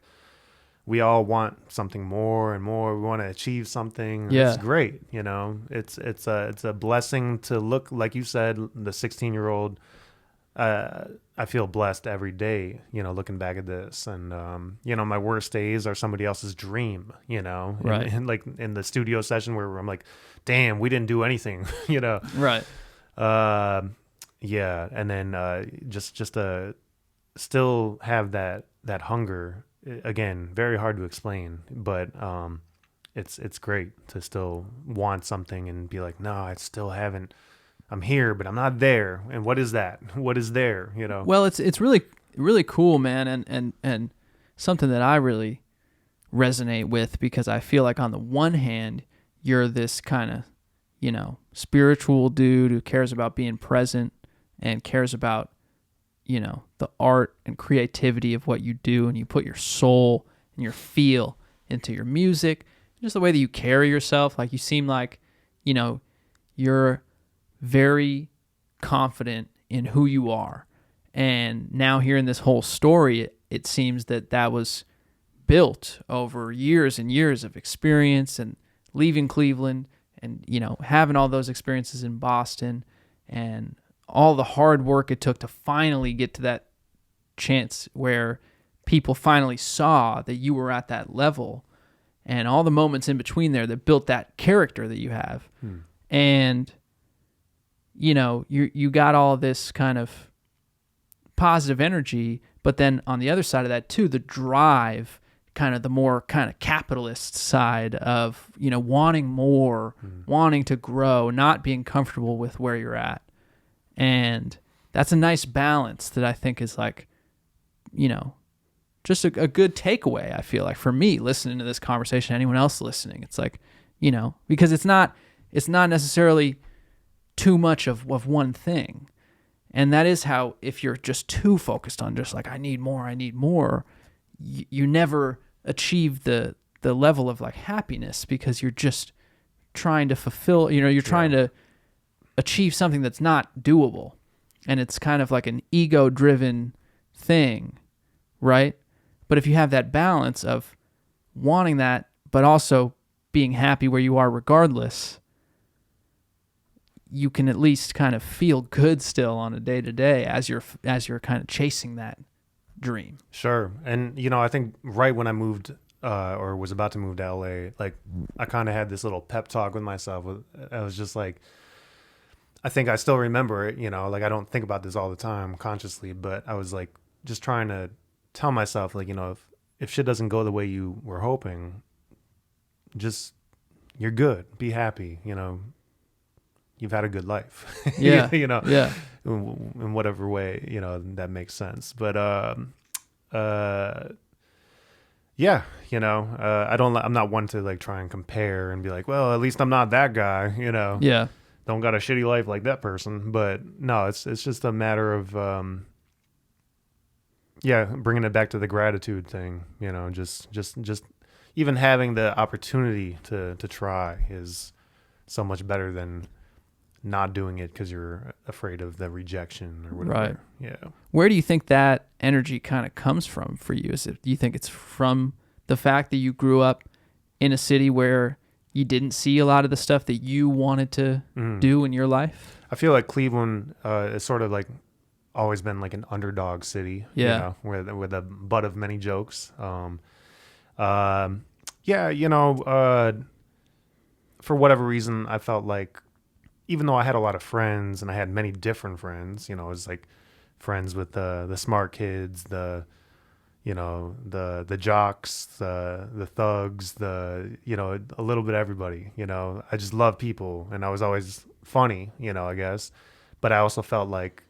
we all want something more and more. We want to achieve something. Yeah. It's great. It's a blessing to look, like you said, the 16-year-old. I feel blessed every day, looking back at this, and my worst days are somebody else's dream, right? And like in the studio session where I'm like, damn, we didn't do anything, right? Yeah, and then just to still have that hunger. Again, very hard to explain, but it's great to still want something and be like, no, I still haven't. I'm here, but I'm not there. And what is that? What is there? Well, it's really, really cool, man, and something that I really resonate with, because I feel like on the one hand, you're this kind of, spiritual dude who cares about being present and cares about, the art and creativity of what you do, and you put your soul and your feel into your music, just the way that you carry yourself. Like, you seem like, you're very confident in who you are. And now hearing this whole story, it seems that was built over years and years of experience, and leaving Cleveland and, having all those experiences in Boston, and all the hard work it took to finally get to that chance where people finally saw that you were at that level, and all the moments in between there that built that character that you have. And you got all this kind of positive energy, but then on the other side of that too, the drive, kind of the more kind of capitalist side of, wanting more, wanting to grow, not being comfortable with where you're at. And that's a nice balance that I think is just a good takeaway, I feel like, for me listening to this conversation, anyone else listening. It's like, because it's not necessarily too much of one thing. And that is how, if you're just too focused on just like, I need more, you never achieve the level of happiness, because you're just trying to fulfill, you're trying to achieve something that's not doable. And it's kind of like an ego-driven thing, right? But if you have that balance of wanting that, but also being happy where you are regardless, you can at least kind of feel good still on a day-to-day as you're kind of chasing that dream. Sure. And, I think right when I moved or was about to move to LA, I kind of had this little pep talk with myself. I was just like, I think I still remember it, I don't think about this all the time consciously, but I was just trying to tell myself, if shit doesn't go the way you were hoping, just, you're good, be happy, you've had a good life. Yeah. Yeah. In whatever way, that makes sense. But, Yeah, I'm not one to like try and compare and be like, well, at least I'm not that guy, Yeah. don't got a shitty life like that person. But no, it's just a matter of yeah, bringing it back to the gratitude thing. Just even having the opportunity to try is so much better than not doing it because you're afraid of the rejection or whatever. Right. Yeah. Where do you think that energy kind of comes from for you? Do you think it's from the fact that you grew up in a city where you didn't see a lot of the stuff that you wanted to do in your life? I feel like Cleveland is sort of like always been like an underdog city, Yeah. where the butt of many jokes. For whatever reason, I felt like even though I had a lot of friends and I had many different friends, it was like friends with the smart kids, the jocks, the thugs, a little bit of everybody. I just love people, and I was always funny, I guess. But I also felt like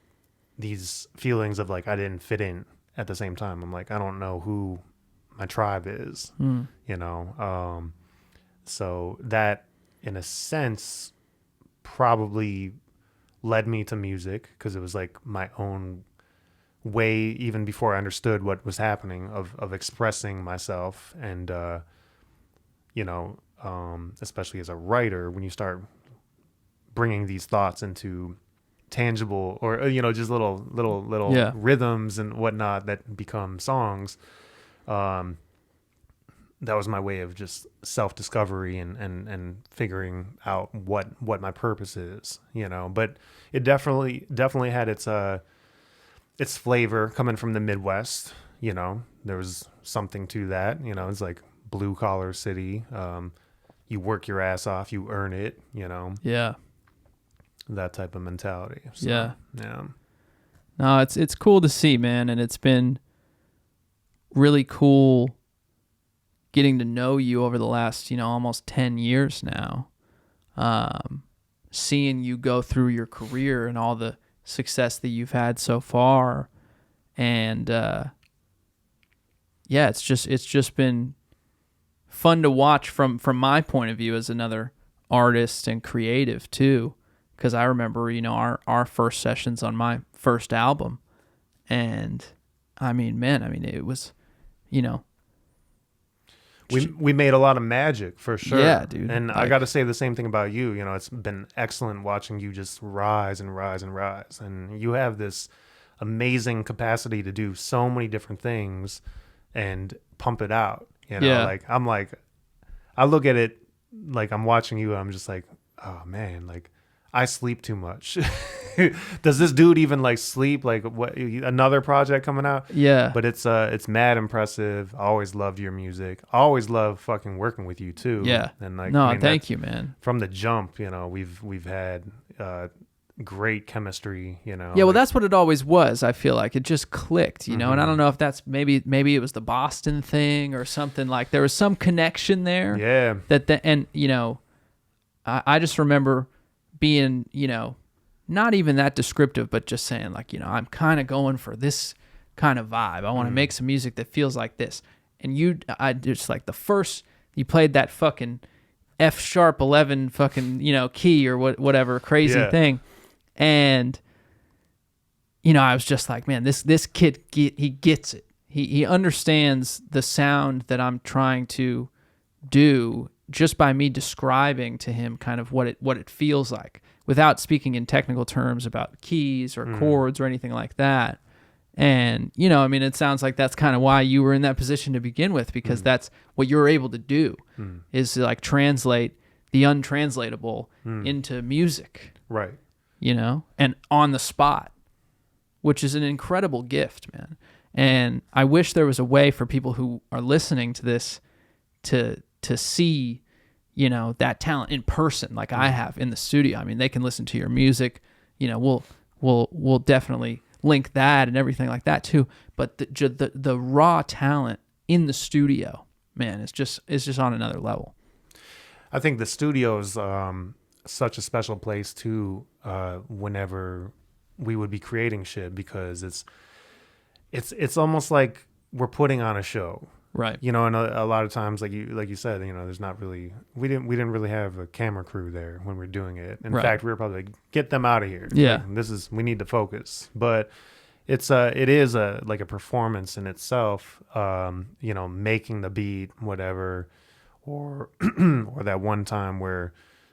these feelings of like I didn't fit in at the same time. I'm like, I don't know who my tribe is, so that in a sense probably led me to music because it was like my own way, even before I understood what was happening, of expressing myself. And especially as a writer, when you start bringing these thoughts into tangible or just little Yeah. rhythms and whatnot that become songs, that was my way of just self-discovery and figuring out what my purpose is, but it definitely had its flavor coming from the Midwest. There was something to that. It's like blue collar city. You work your ass off, you earn it, Yeah. that type of mentality. So, Yeah. Yeah. No, it's cool to see, man, and it's been really cool getting to know you over the last, almost 10 years now. Seeing you go through your career and all the success that you've had so far. And it's just been fun to watch from my point of view as another artist and creative too. Because I remember, our first sessions on my first album. And it was, we made a lot of magic for sure. Yeah, dude. And I got to say the same thing about you. It's been excellent watching you just rise and rise and rise. And you have this amazing capacity to do so many different things and pump it out. Yeah. Like I look at it like I'm watching you. I'm just like, oh man, like I sleep too much. Does this dude even like sleep? Like what? Another project coming out? Yeah. But it's mad impressive. I always loved your music. I always love fucking working with you too. Yeah. And like, no, thank you, man. From the jump, we've had great chemistry. Yeah, well, that's what it always was. I feel like it just clicked, and I don't know if that's maybe it was the Boston thing or something. Like there was some connection there. Yeah. I just remember being, not even that descriptive, but just saying like, I'm kind of going for this kind of vibe. I want to make some music that feels like this. And I just like the first, you played that fucking F sharp 11 fucking, key or whatever crazy thing. And, I was just like, man, this kid, he gets it. He understands the sound that I'm trying to do just by me describing to him kind of what it feels like without speaking in technical terms about keys or chords or anything like that. And, it sounds like that's kind of why you were in that position to begin with, because that's what you're able to do is to like translate the untranslatable into music. Right. And on the spot, which is an incredible gift, man. And I wish there was a way for people who are listening to this to see, that talent in person, like I have in the studio. They can listen to your music, we'll definitely link that and everything like that too. But the raw talent in the studio, man, is just on another level. I think the studio is such a special place too. Whenever we would be creating shit, because it's almost like we're putting on a show. Right. You know, and a lot of times, like you said, you know, there's not really, we didn't really have a camera crew there when we were doing it. In fact, we were probably like, get them out of here. Yeah. Like, we need to focus. But it is like a performance in itself. You know, making the beat, whatever, or or that one time where,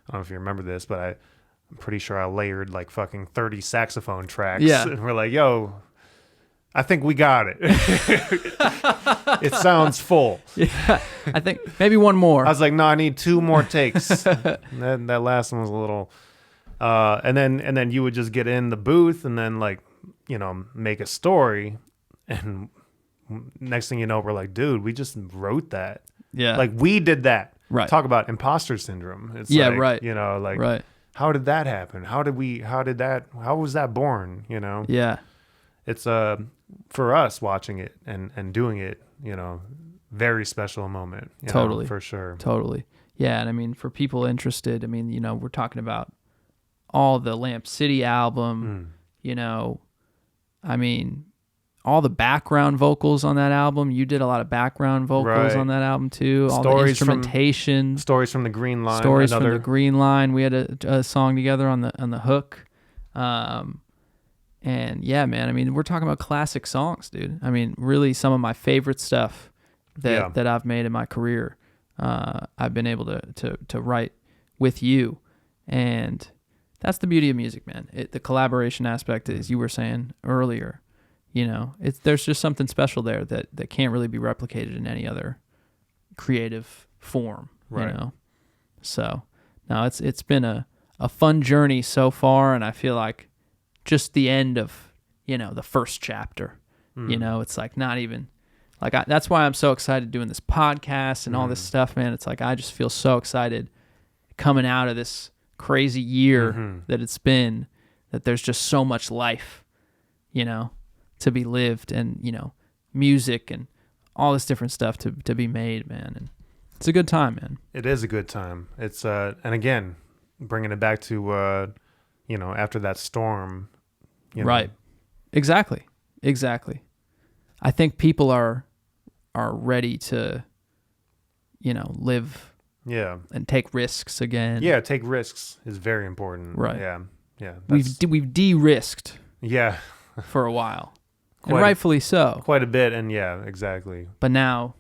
I don't know if you remember this, but I'm pretty sure I layered like fucking 30 saxophone tracks. Yeah. And we're like, yo, I think we got it. It sounds full. Yeah. I think maybe one more. I was like, no, I need 2 more takes. that last one was a little, and then you would just get in the booth and then like, you know, make a story, and next thing you know, we're like, dude, we just wrote that. Yeah. Like we did that. Right. Talk about imposter syndrome. It's like, right. You know, like, right. How did that happen? How was that born? You know? Yeah. It's for us watching it and doing it, you know, very special moment. Totally. Know, for sure. Totally. Yeah. And I mean, for people interested, I mean, you know, we're talking about all the Lamp City album, you know, I mean, all the background vocals on that album. You did a lot of background vocals on that album too. All the instrumentation. Stories from the Green Line. From the Green Line. We had a song together on the hook. And yeah, man, I mean, we're talking about classic songs, dude. I mean, really some of my favorite stuff that I've made in my career. I've been able to write with you. And that's the beauty of music, man. The collaboration aspect, as you were saying earlier. You know, there's just something special there that can't really be replicated in any other creative form. Right. You know, so no, it's been a fun journey so far, and I feel like just the end of, you know, the first chapter. You know, it's like not even like that's why I'm so excited doing this podcast and all this stuff, man. It's like I just feel so excited coming out of this crazy year that it's been, that there's just so much life, you know, to be lived, and, you know, music and all this different stuff to be made, man. And it's a good time, man. It is a good time. It's and again, bringing it back to you know, after that storm, you know. Right. Exactly. I think people are ready to, you know, live and take risks again. Yeah, take risks is very important. Right. Yeah. We've de-risked. Yeah. For a while. And rightfully so. Quite a bit, and yeah, exactly. But now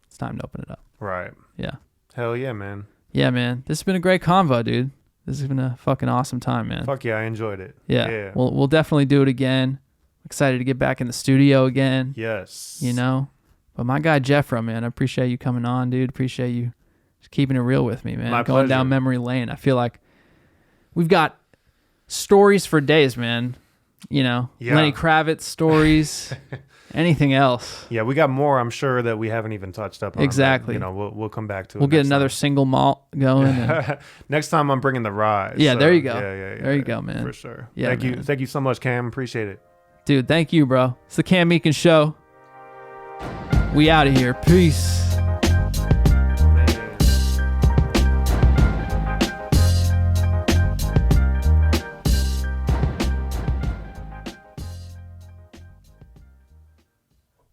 it's time to open it up. Right. Yeah. Hell yeah, man. Yeah, man. This has been a great convo, dude. This has been a fucking awesome time, man. Fuck yeah, I enjoyed it. Yeah. We'll definitely do it again. Excited to get back in the studio again. Yes. You know? But my guy Geoffro, man, I appreciate you coming on, dude. Appreciate you just keeping it real with me, man. My Going pleasure. Down memory lane. I feel like we've got stories for days, man. You know, Lenny Kravitz stories, anything else. Yeah, we got more, I'm sure, that we haven't even touched up on. Exactly. But, you know, we'll come back to it. We'll get another single malt going. And next time I'm bringing the Rise. Yeah, so, there you go. Yeah. There you go, man. For sure. Yeah, Thank you so much, Cam. Appreciate it. Dude, thank you, bro. It's the Cam Meekins Show. We out of here. Peace.